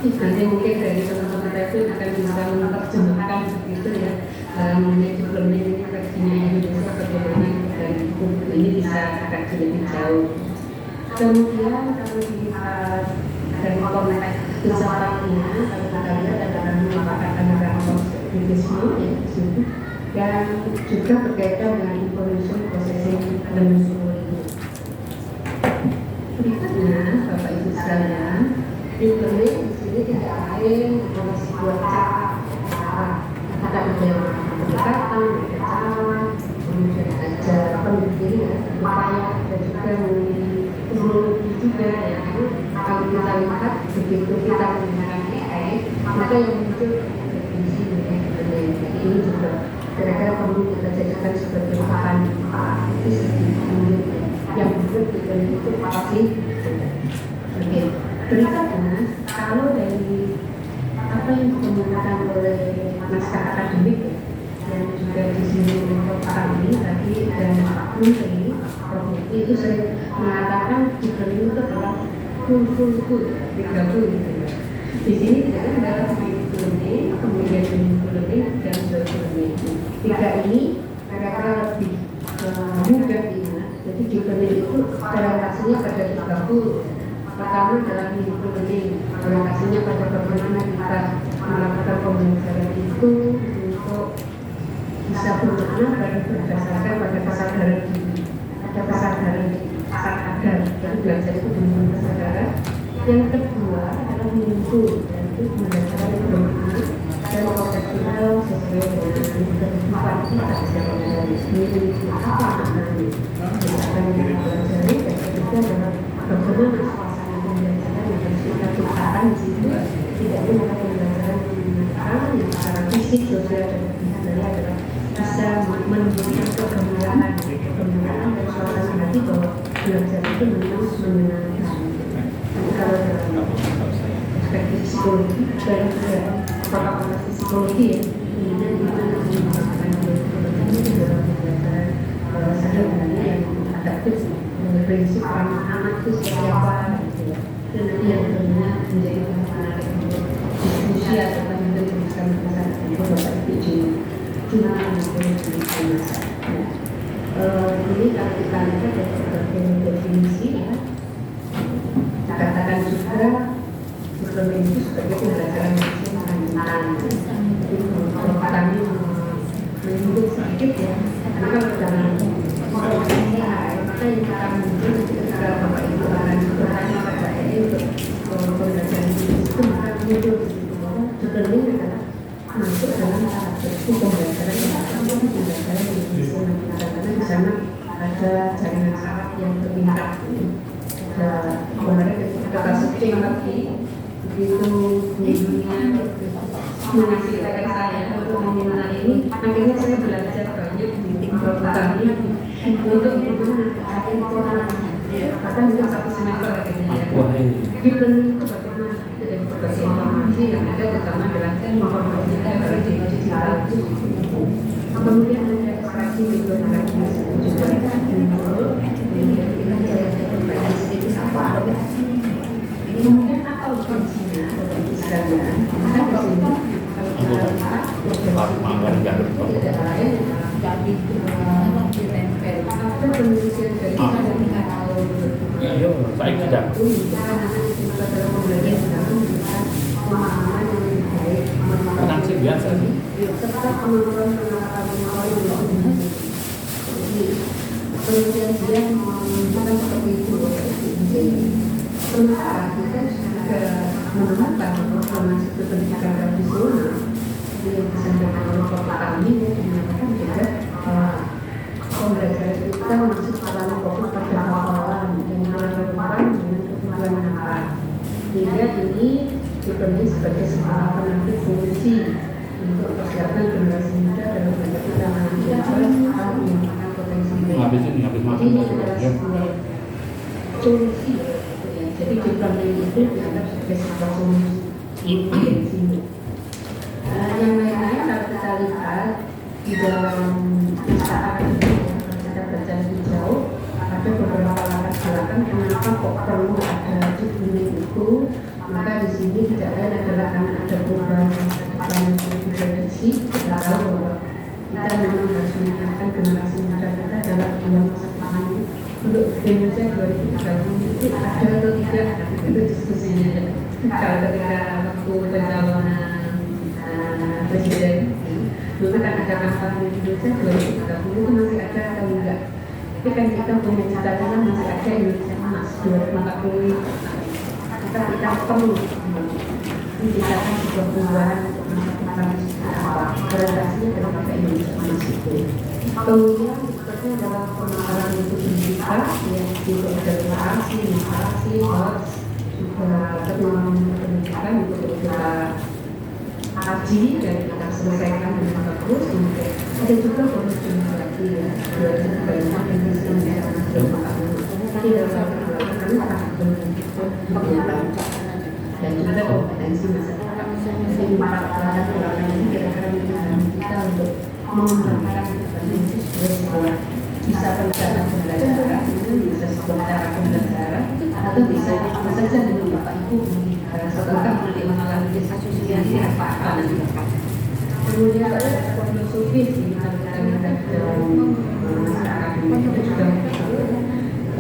Speaker 4: Nanti mungkin dari teman-teman itu akan bisa menerjemahkan begitu ya mengenai sebelumnya ini versinya Indonesia bagaimana dari buku ini bisa agak lebih jauh. Kemudian kalau dilihat dari konteks filsafatnya, kalau kita lihat adalah mengatakan tentang konseptivisme ya di situ, dan juga berkaitan dengan information processing dan usul ini. Berikutnya, Bapak Ibu sekalian, Deep learning di sini tidak lain adalah sebuah cara ada yang pendekatan, ada cara, kemudian ada pendidikan, upaya dan juga teknologi juga ya. Kalau kita lihat begitu kita menggunakan AI, maka yang muncul definisi mengenai ini juga kira-kira perlu kita jadikan sebagai bahan aktivis yang betul-betul itu pasti. Oke, berikutnya kalau dari apa yang dikemukakan oleh naskah akademik dan juga di sini untuk kami tadi dan Menteri itu sering mengatakan jika itu adalah full 30 gitu. Di sini tidak ada learning, kemudian learning dan learning. Tiga ini kira-kira lebih mudah diingat. Jadi deep learning itu orientasinya pada 30. Pertama adalah learning, orientasinya pada bagaimana kita melakukan pembelajaran itu untuk bisa bermakna berdasarkan pada kesadaran diri. Ada kesadaran sadar dan belajar itu dengan kesadaran. Yang kedua adalah meaningful, yaitu belajar yang bermakna dan profesional sesuai dengan kehidupan kita secara ini apa maknanya. Misalkan yang dipelajari dan ketiga adalah bagaimana suasana pembelajaran yang harus kita ciptakan di situ. Tidak hanya pembelajaran yang secara fisik, sosial dan budaya adalah bisa menunjukkan kegembiraan dan suasana hati bahwa belajar itu memang menyenangkan. Kalau dalam perspektif psikologi dan protokol psikologi ya, kemudian kita menggunakan itu dalam pembelajaran sehari-hari yang adaptif prinsip ramah anak itu seperti apa gitu ya. Dan nanti yang tentunya menjadi menarik untuk diskusi atau mungkin bisa menjelaskan itu Bapak Ibu cuma ini kalau kita lihat dari berbagai definisi ya, katakan juga berbagai itu sebagai pembelajaran yang lanjutan. Jadi kalau kami menyebut sedikit ya, karena kalau dalam AI maka yang akan muncul ketika Bapak Ibu akan bertanya pada AI untuk pembelajaran itu maka muncul di situ bahwa learning adalah masuk dalam tahap pembelajaran yang pembelajaran yang bisa karena di sana ada jaringan saraf yang berpihak. Kemarin ketika searching lagi begitu gurunya mengasih rekan saya untuk mengenal ini, akhirnya saya belajar banyak di TikTok kami untuk bagaimana informasi, bahkan juga 1 semester akhirnya. Deep learning itu bagaimana dari berbagai informasi yang ada, terutama adalah informasi yang ada dari digital. Kemudian ada ekstraksi video lagi juga muncul. Kemudian kita cari sedikit apa ini mungkin apa urgensinya atau istilahnya kan di sini kalau kita lihat tidak lain dari ditempel ada penelitian dari kita kalau
Speaker 5: saya tidak
Speaker 4: dalam pembelajaran dalam pemahaman yang lebih baik
Speaker 5: sih biasa
Speaker 4: serta pengalaman yang penelitian dia menunjukkan seperti itu. Sementara kita juga menemukan bahwa itu pendidikan tradisional yang disampaikan oleh Bapak kami menyatakan juga pembelajaran kita masih terlalu fokus pada hafalan dan melakukan dengan kebutuhan anak. Sehingga ini dipenuhi sebagai sebuah penampilan fungsi untuk persiapan generasi muda dalam menghadapi tantangan global atau mengembangkan potensi mereka. Ini adalah sebuah solusi. Jadi development itu dianggap sebagai sebuah solusi. Yang lainnya kalau kita lihat di dalam naskah akademik kalau kita baca lebih jauh ada beberapa latar belakang kenapa kok perlu ada development itu. Maka di sini tidak lain adalah karena ada perubahan prediksi. Kita tahu bahwa kita memang harus meningkatkan generasi muda kita dalam dua masa depan untuk Indonesia 2030 itu ada atau tidak itu diskusinya. Kalau ketika waktu pencalonan presiden dulu kan ada kampanye Indonesia 2030 itu masih ada atau enggak? Tapi kan kita punya cita-cita masih ada Indonesia emas 2045. kita perlu menciptakan sebuah perubahan orientasinya adalah pakai Indonesia Emas itu. Kemudian sepertinya dalam pengembangan itu kita yang juga ada literasi, hoax, juga keturunan pendidikan untuk kita kaji dan kita selesaikan dengan bagus. Kemudian ada juga bonus demografi ya, banyak Indonesia tapi dalam kami akan berkegiatan dan juga kompetensi masyarakat. Jadi 4 alat ini kira-kira kita untuk mengembangkan itu sebuah bisa perjalanan pembelajaran, bisa sebuah cara pembelajaran, atau bisa saja dengan Bapak Ibu setelah nanti mengalami asosiasi apa nanti. Kemudian ada filosofi di mana kita lihat dalam masyarakat itu juga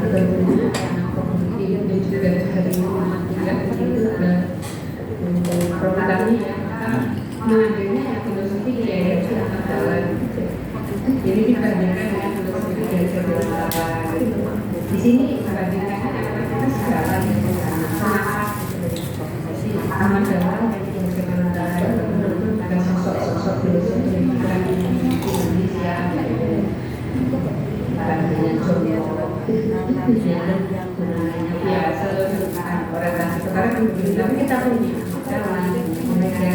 Speaker 4: bagaimana kemudian dan juga hari Muhammadiyah itu ada programnya ya, mengambilnya filosofi dari jalan. Jadi dibandingkan dengan filosofi dari jalan di sini dibandingkan dengan segala sangat aman dalam yang sebenarnya ada sosok-sosok filosofi yang kita di Indonesia dengan contoh ya selalu orientasi sekarang tapi kita punya mereka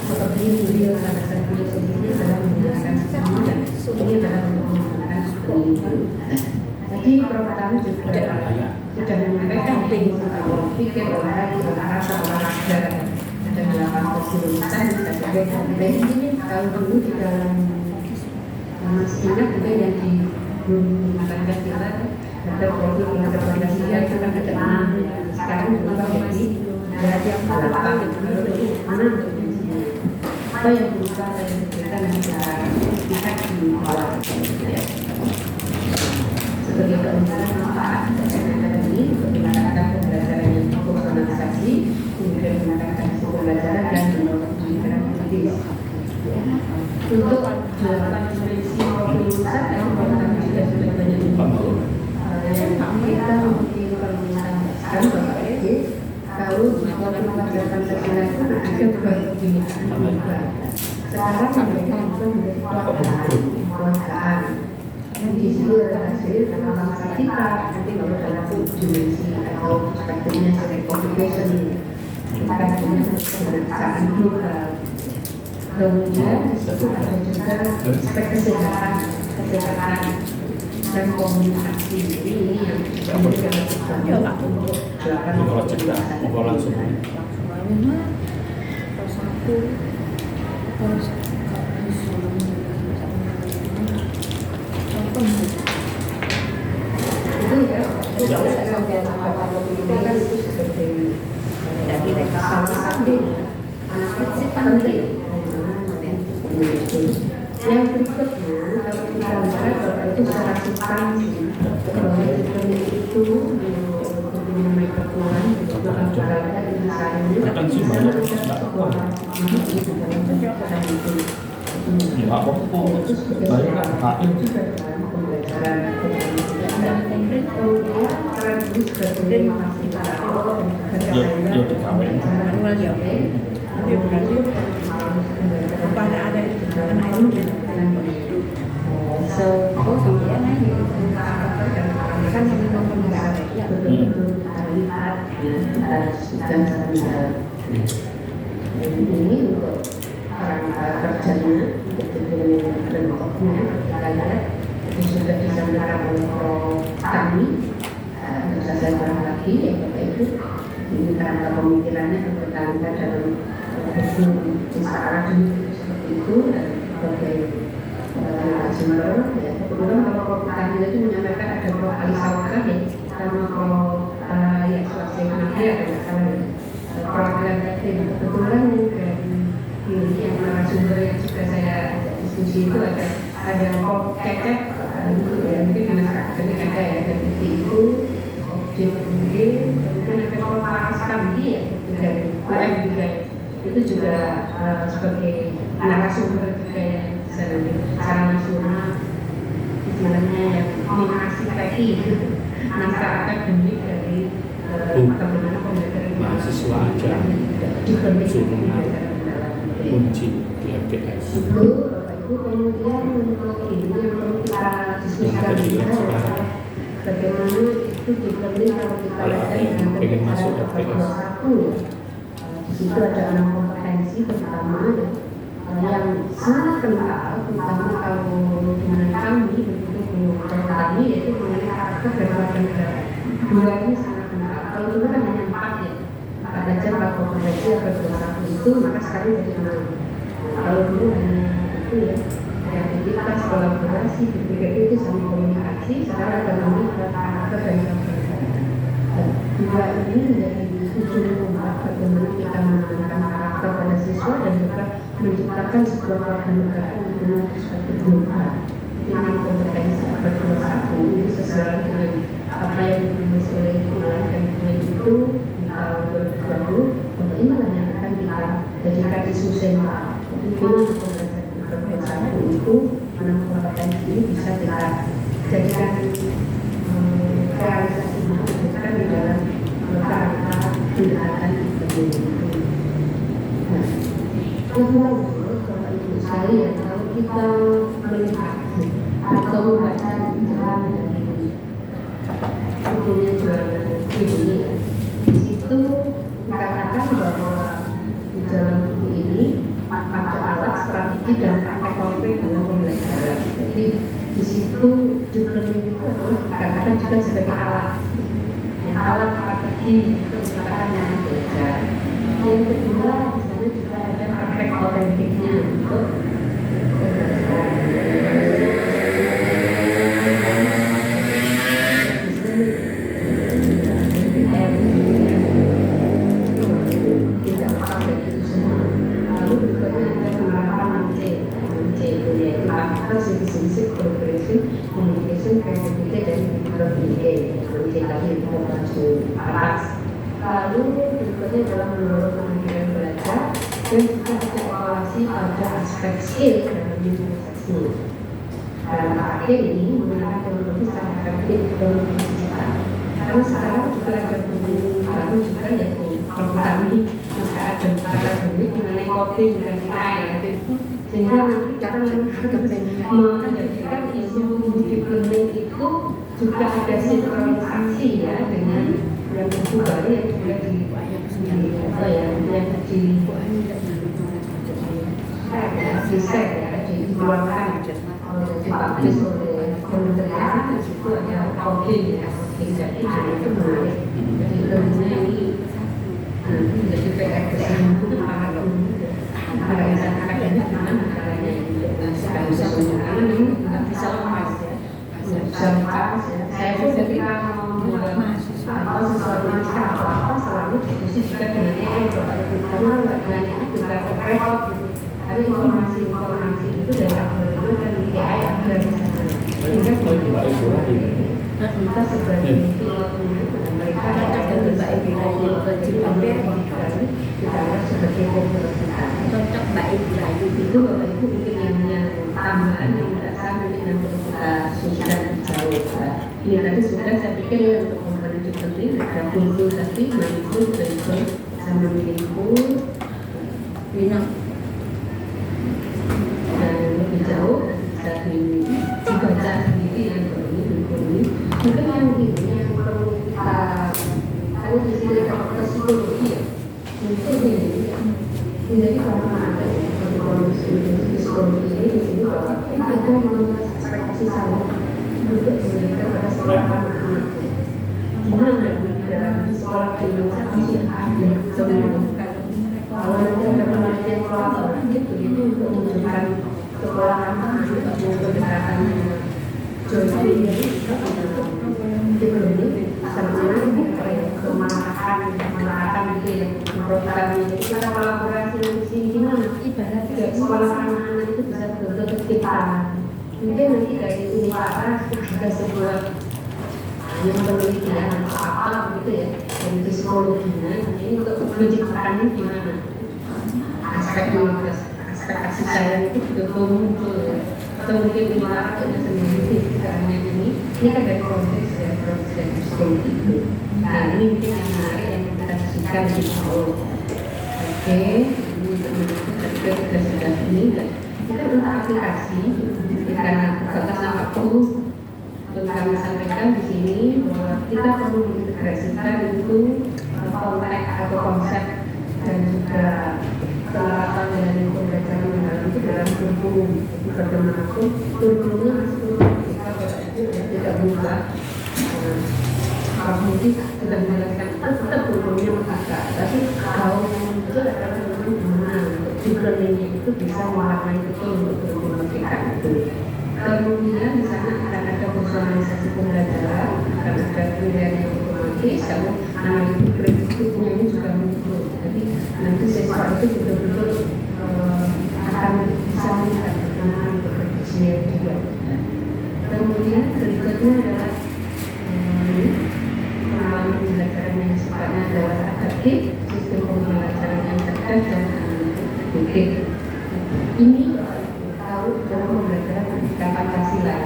Speaker 4: seperti beliau alasan filosofi ini adalah menggunakan semua dan ini adalah menggunakan seperti itu. Jadi pertama juga sudah menyampaikan pikir olahraga dan melakukan kesulitan bisa sebagai kompetensi. Kalau dulu di dalam masih ingat juga yang di menggunakan kita ada produk yang ada fondasinya itu kan ada 6 sekarang berubah jadi ada yang 8 apa yang berubah dan kita bisa di bawah sebagai keunggulan manfaat ini untuk meningkatkan pembelajaran yang personalisasi, kemudian meningkatkan pembelajaran dan pembelajaran kritis. Untuk 8 dimensi profil lulusan yang kami juga sudah banyak kita mungkin kalau misalnya sekarang Bapak Edi tahu bahwa pelajaran Pancasila itu ada berbagi sekarang mereka juga menjadi keluargaan dan di situ hasil dalam bangsa kita nanti kalau dalam dimensi atau perspektifnya sebagai communication kita punya kebiasaan global. Kemudian di situ ada juga aspek kesehatan dan komunikasi. Jadi ini yang kemudian kita untuk
Speaker 5: mau langsung
Speaker 4: itu ya jadi mereka sama-sama anak kecil penting. Yang berikutnya kalau kita bicara bahwa itu secara substansi bahwa itu mengenai perempuan juga ada di misalnya
Speaker 5: akan sih banyak nggak apa nggak apa-apa banyak kan hakim
Speaker 4: juga dalam pembelajaran dan kemudian peran itu sebagai masih para
Speaker 5: ya dikawin
Speaker 3: kepada ada anak itu
Speaker 4: kemudian kan memang pembelajaran betul-betul lihat dan ini untuk orang kerjanya untuk bentuknya kita lihat itu sudah disampaikan oleh kami untuk saya ulang lagi ya Bapak Ibu ini kerangka pemikirannya untuk kita dalam buku Instagram seperti itu dan sebagai sumber ya kebetulan kalau kami itu menyampaikan ada dua kali sawah ya sama kalau ya suasana dia ada salah perwakilan tim kebetulan dari yang narasumber yang juga saya diskusi itu ada kok cecep ya mungkin karena akademik ada ya dan itu objek kemudian ada kalau paras kami ya dari UM juga itu juga sebagai narasumber juga yang bisa nanti secara nasional istilahnya yang mengasih naskah akademik dari bagaimana pembelajaran
Speaker 5: mahasiswa aja suruh kunci di FGS
Speaker 4: itu Bapak Ibu kemudian untuk ini yang perlu kita diskusikan juga bagaimana itu dibanding kalau kita
Speaker 5: Kalau
Speaker 4: lihat
Speaker 5: ada yang
Speaker 4: dengan
Speaker 5: pengen masuk
Speaker 4: pembicaraan
Speaker 5: FGS.
Speaker 4: satu di situ ada 6 kompetensi pertama yang sangat kental terutama kalau mengenai kami begitu kami yaitu mengenai karakter dan warga negara. Dua ini sangat kental. Kalau dulu kan hanya 4 ya, 4 aja 4 kompetensi atau 21 itu maka sekarang jadi 6. Kalau dulu hanya itu ya kreativitas, kolaborasi, berpikir itu sama komunikasi. Sekarang ada lagi karakter dan warga negara. Dua ini menjadi ujung tombak bagaimana kita menanamkan karakter pada siswa dan juga menciptakan sebuah warga negara yang benar sebagai global. Dengan kompetensi abad 21 ini sesuai dengan apa yang ditulis oleh Bulan dan Bulan itu di tahun 2020. Untuk inilah yang akan kita jadikan isu sentral. Bagaimana kompetensi abad 21 itu mana kompetensi ini bisa kita jadikan realisasinya bukan di dalam kerangka tindakan itu. Nah, kedua Bapak Ibu sekalian, kalau kita melihat atau membaca di dalam bukunya Jualan ini, di situ dikatakan bahwa di dalam buku ini ada alat strategi dan praktek konkret dalam pembelajaran. Jadi di situ juga itu dikatakan juga sebagai alat strategi untuk menciptakan yang belajar. Yang kedua di sana juga ada praktek autentiknya untuk communication, creativity, dan lalu berikutnya adalah mendorong pemikiran belajar dan juga evaluasi pada aspek skill dalam organisasi. Dan terakhir ini menggunakan teknologi secara efektif dan digital. Karena sekarang juga ada buku baru juga yaitu kalau kami maka ada akademik mengenai coding dan AI sehingga nanti kita menjadikan isu deep learning itu juga ada sinkronisasi ya dengan yang buku baru yang juga dikeluarkan dipublish oleh kementerian itu ada coding ya, jadi itu menarik. Jadi learningnya ini menjadi PR keseluruhan para guru, para insan akademik dengan negaranya yang bisa karena ini nggak bisa lepas ya, bisa lepas. Saya pun ketika membuat atau sesuatu naskah atau apa selalu diskusi juga dengan AI karena dengan itu juga repot gitu. Ada informasi itu dari algoritma dan AI ada di sana. Sehingga kita sebagai pilotnya dan mereka akan terbaik di dalam kita harus sebagai kompetitor. Cocok baik lagi itu Bapak Ibu mungkin yang tambahan yang tidak sama dengan perlu kita susahkan jauh. Ini tadi sudah saya pikir ya untuk komponen penting ada kultur tadi mindful mindful sama meaningful minum dan lebih jauh bisa dibaca sendiri yang ini mungkin yang ini yang perlu kita karena di sini kalau psikologi ya mungkin ini jadi karena ada kondisi psikologi ini di sini bahwa ada ekspektasi saya untuk memberikan pada sekolah anak-anak gimana di dalam sekolah Indonesia masih ada semua kalau nanti ada penelitian kolaboratif itu untuk menunjukkan sekolah anak-anak untuk pendekatan jodoh ini sebenarnya kemarahkan gitu ya memprogram ini kita kolaborasi di sini gimana ibarat sekolah anak-anak itu bisa betul-betul tercipta mungkin nanti dari Univara ada sebuah yang penelitian atau apa gitu ya dari psikologinya ini untuk menciptakannya gimana aspek kasih sayang itu betul-betul muncul ya atau mungkin Univara punya sendiri tidak hanya ini kan dari proses ya proses dari psikologi itu Nah, ini mungkin yang menarik yang kita diskusikan di bawah. Oke, ini untuk menuju ke sudah ini. Kita untuk aplikasi, karena batasan waktu, untuk kami sampaikan di sini bahwa kita perlu mengintegrasikan itu konteks atau konsep dan juga kelengkapan dari pembelajaran mendalam itu dalam kurikulum. Jadi bagaimanapun kurikulumnya masih kita tidak berubah. Kalau mungkin sudah menjelaskan tetap kurikulumnya mengakar, tapi kalau yang muncul adalah memang gimana untuk kurikulumnya itu bisa mewarnai betul untuk kurikulum kita itu. Kemudian di sana akan ada personalisasi pembelajaran, akan ada penilaian yang otomatis, kalau namanya kritiknya ini juga muncul. Jadi nanti siswa itu betul-betul akan bisa melihat bagaimana bekerja juga. Kemudian berikutnya adalah pengalaman pembelajaran yang sifatnya adalah adaptif, sistem pembelajaran yang cerdas dan analitik. Ini tahu dalam pembelajaran pendidikan Pancasila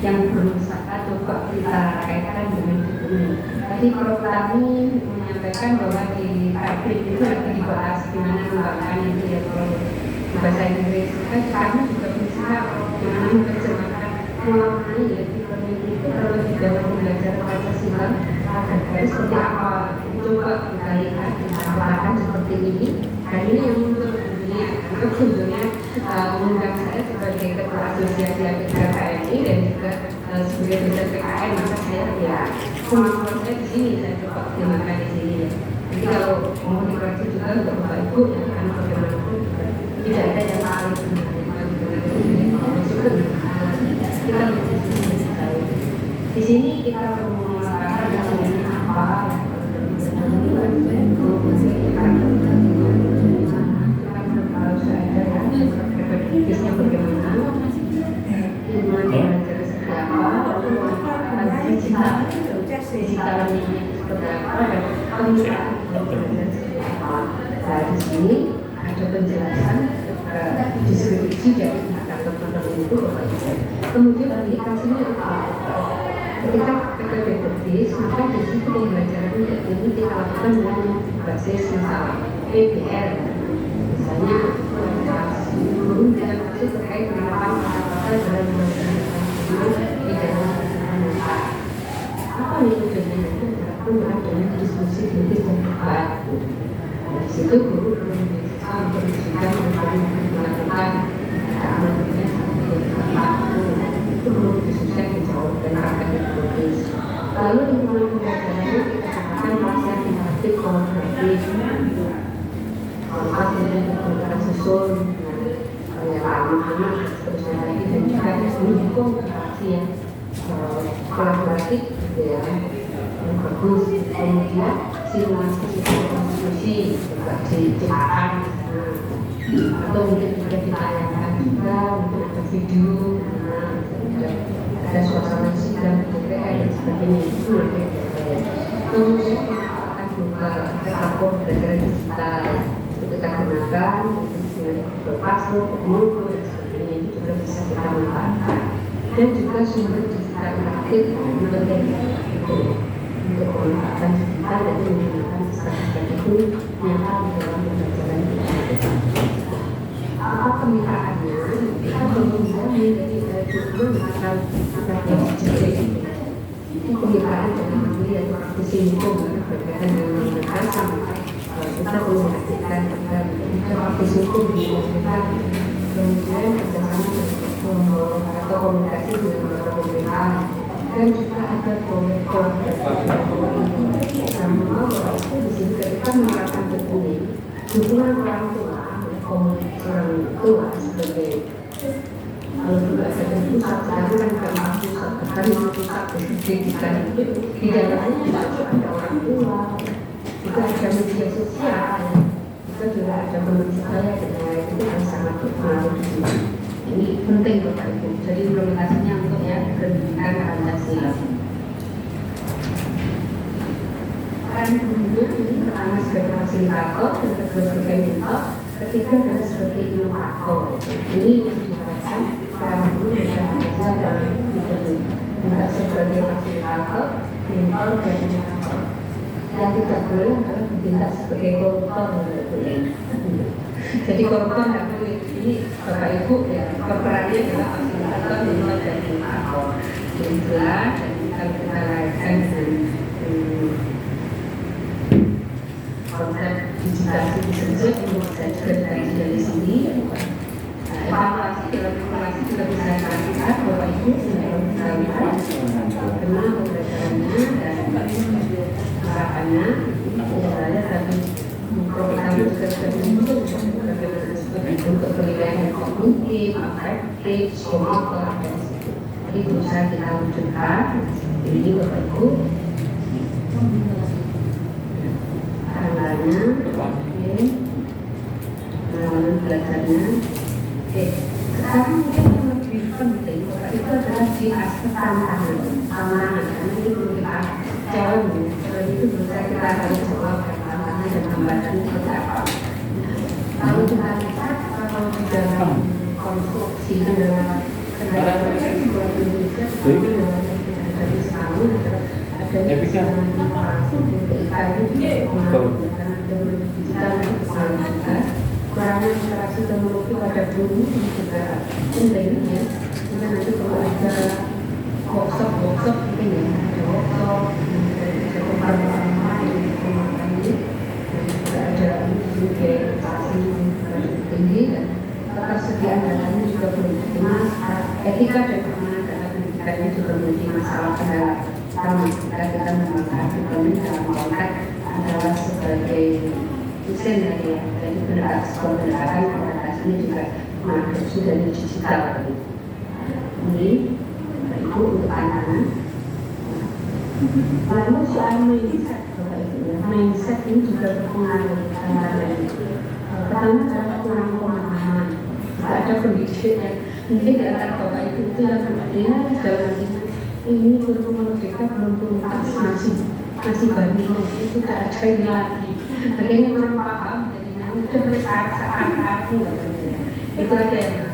Speaker 4: yang berusaha coba kita kaitkan dengan ini. Jadi kalau kami menyampaikan bahwa di pabrik itu lagi dibahas gimana mengembangkan itu ya kalau di bahasa Inggris, kami juga berusaha gimana menerjemahkan mewarnai ya di itu kalau di dalam belajar Pancasila ada seperti apa, coba kita lihat apakah seperti ini. Dan ini yang muncul sebetulnya mengundang saya sebagai ketua asosiasi KKNI dan juga sebagai dosen PKN, maka saya ya kemampuan saya di sini, saya coba gunakan di sini. Jadi kalau mau dikoreksi juga untuk Bapak Ibu ya, karena bagaimanapun tidak ada yang paling benar kita di sini kita menggunakan apa bisnya bagaimana belajar seperti apa digital ini seperti apa dan penggunaan belajar seperti apa. Nah di sini ada penjelasan deskripsi dari kata-kata itu. Kemudian aplikasinya ketika PPDB maka di situ pembelajaran ini kita lakukan dengan basis misalnya PBL, misalnya guru tidak masuk terkait penerapan kata-kata dalam pembelajaran di dalam penerapan. Apa yang tujuannya itu berlaku dengan diskusi kritis dan debat. Di situ guru perlu berdiskusikan melakukan keamanan itu perlu disusun dijawab dan akan ditulis. Lalu lingkungan pembelajarannya kita katakan masih aktif kolaboratif, kemudian antara susun, anak-anak seterusnya lagi dan juga mendukung interaksi yang kolaboratif gitu ya, yang bagus. Kemudian simulasi konstitusi juga diciptakan atau mungkin juga ditayangkan juga untuk ada video, ada suasana sidang DPR dan sebagainya itu nanti terus akan juga platform belajar digital itu kita gunakan dengan Classroom, Moodle dan sebagainya itu juga bisa kita manfaatkan dan juga sumber digital interaktif untuk memanfaatkan digital dan menggunakan sertifikat itu nyata di dalam pembelajaran digital. Apa kemitraannya? Kita berhubungan menjadi tujuan atau strategi itu kemitraan dengan ahli atau praktisi hukum berkaitan dengan mereka sampai kita perlu menghadirkan praktisi hukum di kita kemudian kerjasama atau komunikasi dengan lembaga pemerintahan dan juga ada kolaborasi sama itu di sini ketika menerapkan dukungan orang tua orang tua sebagai kalau juga ada pusat sekarang kan pusat pendidikan itu di dalamnya juga ada orang tua, juga ada media sosial, juga ada penulis saya dan lain itu yang sangat berpengaruh di sini. Ini penting Bapak Ibu. Jadi implementasinya untuk ya pendidikan Pancasila. Dan kemudian ini pertama sebagai fasilitator, dan kedua sebagai mentor, ketiga adalah sebagai inovator. Ini yang diharapkan para guru dan bisa dalam hidup. Sebagai fasilitator, mentor dan inovator. Yang tidak boleh adalah ditindak sebagai koruptor, tidak boleh. Jadi koruptor tidak boleh. Ini Bapak Ibu ya, perannya adalah fasilitator membuat dan impakor. Yang jelas, dan kita lakukan dengan konsep digitasi disebut untuk saya juga dari sini. Evaluasi dalam evaluasi juga bisa kita Bapak Ibu dalam bagaimana pembelajarannya dan harapannya misalnya tadi program juga terbentuk untuk penilaian kognitif, afektif, psikomotor dan jadi berusaha kita wujudkan ini Bapak Ibu tanggalnya, belajarnya. Sekarang mungkin yang lebih penting itu adalah di aspek tantangan karena ini perlu kita jawab itu berusaha kita harus jawab tantangan dan hambatan seperti apa. Kalau kita lihat kalau di dalam konstruksi dalam kendaraan Indonesia dari setahun adanya kesamaan inflasi DKI digital kurangnya interaksi teknologi pada guru ini juga penting ya. Kita nanti kalau ada workshop mungkin ya, ada workshop ada pembahasan ini juga ada juga edukasi tinggi dan ketersediaan datanya juga belum mas etika dan keamanan data pendidikannya juga menjadi masalah kendala utama ketika kita menggunakan ekonomi dalam konteks adalah sebagai dosen dari pendidikan sekolah pendekatan komunitas ini juga mengadopsi dari digital ini Ibu untuk anak-anak. Lalu soal mindset ini juga berpengaruh pertama adalah kurang pemahaman. Ada pendidik yang mungkin di antara Bapak Ibu itu yang kemudian dalam ini mereka belum tuntas masih baru itu tak ada lagi. Bagaimana kurang paham jadi itu bersaat aku itu aja yang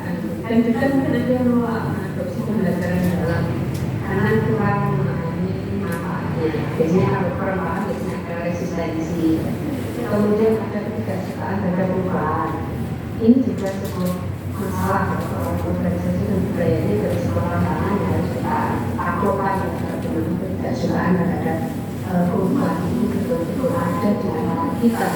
Speaker 4: dan juga mungkin ada yang mengadopsi pembelajaran dalam karena kurang manfaatnya. Biasanya kalau kurang paham biasanya ada resistensi. Kemudian ada ketidaksukaan terhadap perubahan. Ini juga sebuah masalah kalau organisasi dan budayanya dari sebuah tantangan yang harus kita taklukkan dengan ketidaksukaan terhadap perubahan ini betul-betul ada di antara kita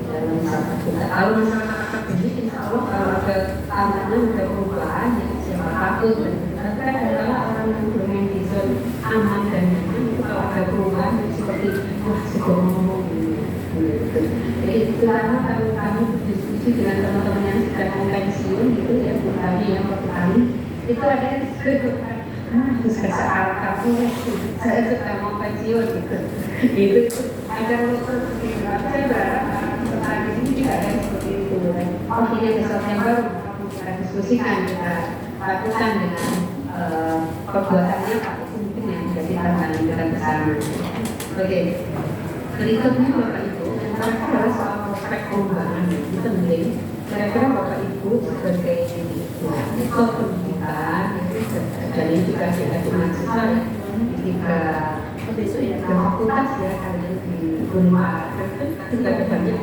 Speaker 4: dalam masyarakat kita. Kalau masyarakat ini insya Allah kalau ada tantangan, ada perubahan ya siapa takut dan kita adalah orang yang bermain di zona aman dan nyaman itu kalau ada perubahan seperti wah sudah ngomong gitu. Jadi karena kalau kami berdiskusi dengan teman-teman yang sedang mau pensiun gitu ya petani yang petani itu ada yang sekitar terus kesalahan kamu saya sedang mau pensiun gitu itu agar saya berharap petani ini tidak ada yang seperti itu oh ini besok yang baru kita diskusikan kita lakukan dengan perbuatannya itu mungkin yang menjadi tantangan kita bersama. Oke, berikutnya Bapak Ibu adalah soal prospek pengembangan itu penting. Kira-kira Bapak Ibu sebagai rektor pendidikan dan ini juga ada mahasiswa ketika ke fakultas ya kalian di Unpad juga ada banyak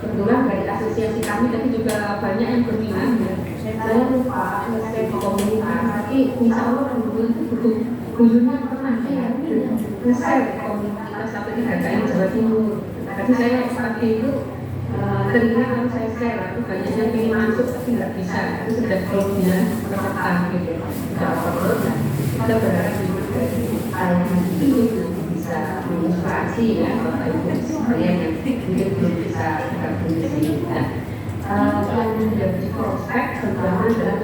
Speaker 4: kebetulan dari asosiasi kami tapi juga banyak yang berminat ya. Saya lupa saya di komunitas tapi insya Allah kemudian itu butuh kunjungan pernah ya saya di komunitas sampai di KKN Jawa Timur. Tapi saya pagi itu teringat kalau saya share itu banyak yang ingin masuk tapi nggak bisa itu sudah kerugian peserta gitu tidak perlu kita berharap dari ayat itu bisa menginspirasi ya Bapak Ibu sekalian yang mungkin belum bisa bergabung di sini. Yang menjadi prospek terutama adalah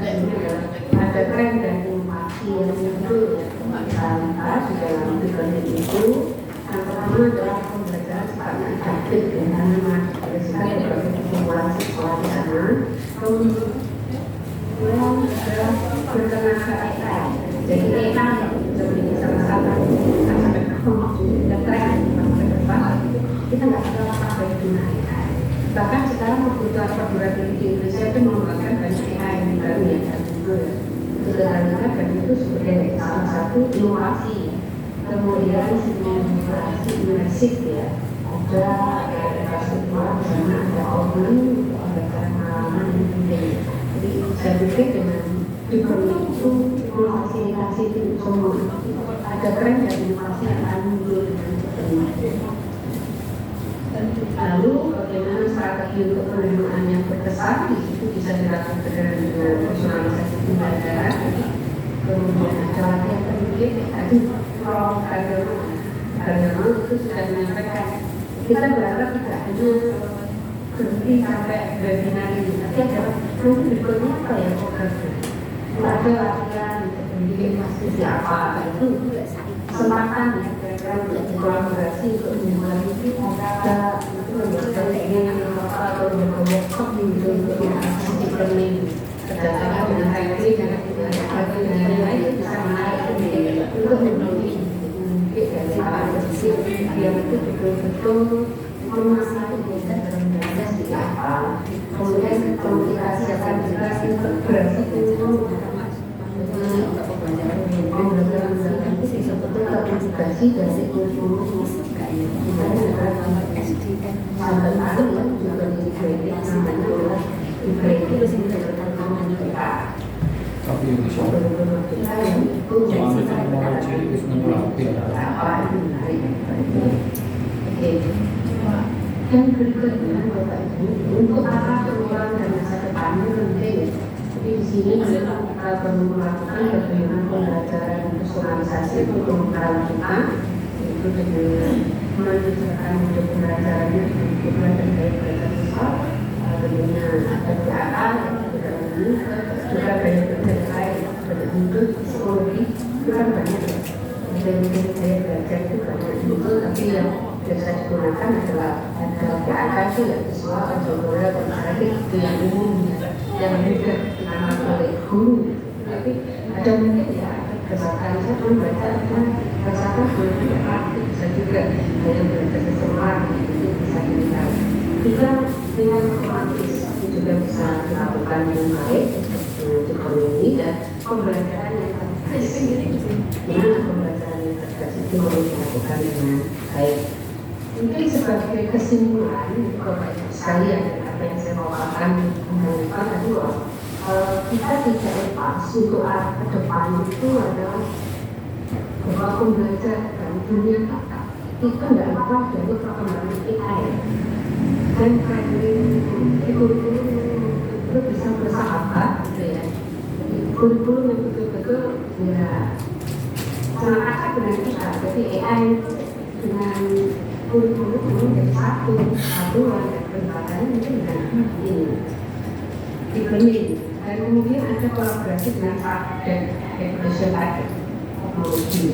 Speaker 4: ada tren dan inovasi yang muncul kita lihat di dalam dunia itu. Yang pertama adalah pembelajaran sifatnya adaptif dengan berdasarkan berbagai perkumpulan siswa di sana. Kemudian adalah bertenaga AI. Jadi AI menjadi salah satu aspek teknologi dan tren ke depan. Kita nggak ada apa-apa dengan AI. Bahkan sekarang kebutuhan perguruan tinggi di Indonesia itu mengembangkan banyak AI yang baru ya dan itu dan itu sebagai salah satu inovasi kemudian simulasi ya, ada infrastruktur, ada oven, ada pengalaman yang penting. Jadi saya pikir dengan diberi itu memfasilitasi itu semua. Ada tren dan inovasi yang akan muncul dengan kepentingan. Lalu bagaimana strategi untuk penerimaan yang berkesan, di situ bisa dilakukan dengan personalisasi pembelajaran. Kemudian ada latihan pendidik, tadi kalau agama itu sudah menyampaikan, kita berharap tidak hanya berhenti sampai webinar ini, tapi adalah nanti berikutnya apa ya programnya. Ada latihan pendidik pasti siapa, itu kesempatan ya kira-kira untuk kolaborasi untuk memulai ada itu membuatkan ingin atau workshop untuk mengatasi learning kerjasama dengan IT dan lain-lain bisa menarik untuk memenuhi dari hal kecil yang itu betul-betul informasi yang dalam bahasa seperti apa, kemudian komunikasi akan berarti itu pembelajaran itu sebetulnya terindikasi dari kurikulum sampai ada yang juga dikritik namanya dikritik
Speaker 2: tapi yang
Speaker 4: yang berikutnya Bapak Ibu, untuk arah peluang dan masa depan penting. Jadi di sini kita perlu melakukan bagaimana pembelajaran personalisasi untuk kita, yaitu dengan menunjukkan untuk pembelajarannya bukan terkait belajar besar, tentunya ada PAA juga banyak belajar bentuk psikologi itu kan banyak ya. Mungkin saya belajar itu banyak itu, tapi yang biasa digunakan adalah ada PAK itu ya visual, audiovisual, komunikatif itu yang umum yang mudah dikenal oleh guru. Tapi ada mungkin ya kesalahan saya membaca rasakan belum praktik bisa juga hanya belajar seseorang itu bisa dilihat. Kita dengan otomatis itu juga bisa dilakukan dengan baik dengan ini dan pembelajaran yang terbatas. Gimana pembelajaran yang terbatas itu boleh dilakukan dengan baik. Mungkin sebagai kesimpulan Bapak Ibu sekalian apa yang saya mau katakan adalah kita tidak lepas untuk arah ke depan itu adalah bahwa pembelajaran dalam dunia kakak itu tidak lepas dari perkembangan AI dan kurikulum itu bisa bersahabat gitu ya. Kurikulum yang betul-betul ya sangat akrab dengan kita. Jadi AI dengan kurikulum ini menjadi satu satuan dan penerapannya mungkin dengan ini dipilih. Dan kemudian ada kolaborasi dengan dan evolution teknologi.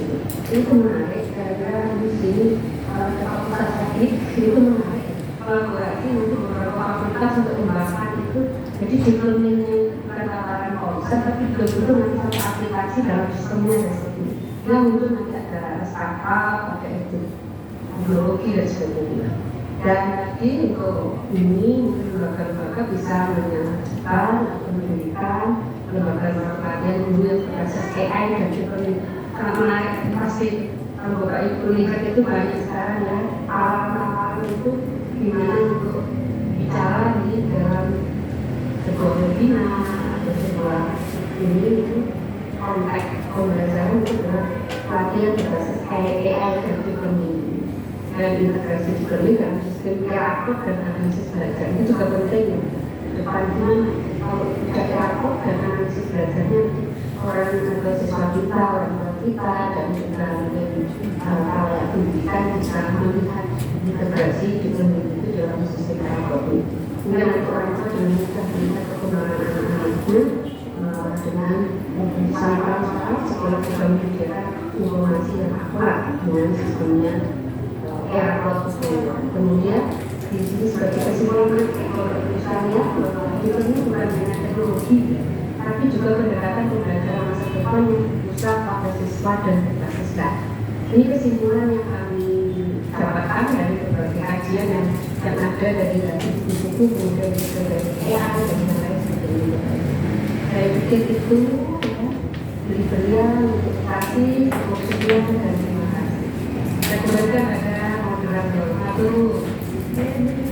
Speaker 4: Itu menarik karena di sini fakultas teknik itu menarik kolaborasi untuk beberapa fakultas untuk mengembangkan itu. Jadi dipilihnya bukan tataran konsep tapi betul-betul nanti satu aplikasi dalam sistemnya dan sebagainya. Yang muncul nanti ada startup, ada itu biologi dan sebagainya. Dan lagi untuk ini mungkin lembaga-lembaga bisa menyatakan atau mendirikan lembaga-lembaga pelatihan guru yang berbasis AI dan juga sangat menarik. Pasti kalau Bapak Ibu lihat itu banyak sekarang ya alat-alat itu gimana untuk bicara di dalam sebuah webinar atau sebuah ini itu konteks pembelajaran itu adalah pelatihan berbasis AI dan juga dan integrasi juga ini kan sistem kreatif dan analisis belajar itu juga penting ya. Depan ini kalau tidak kreatif dan analisis belajarnya orang siswa kita, orang tua kita dan juga para pendidikan bisa melihat integrasi juga itu dalam sistem kreatif. Kemudian untuk orang tua juga bisa melihat perkembangan anak-anaknya dengan misalkan sekolah juga menyediakan informasi yang akurat dengan sistemnya era proses. Kemudian di sini sebagai kesimpulan misalnya itu bukan hanya teknologi, tapi juga pendekatan pembelajaran masa depan yang bisa pada siswa dan berbasis data. Ini kesimpulan yang kami dapatkan dari berbagai kajian yang ada dari buku-buku, kemudian juga dari AI dan lain sebagainya. Saya pikir itu beri-berian untuk kasih, sekian dan terima kasih. Kita kembalikan ada moderator. Satu.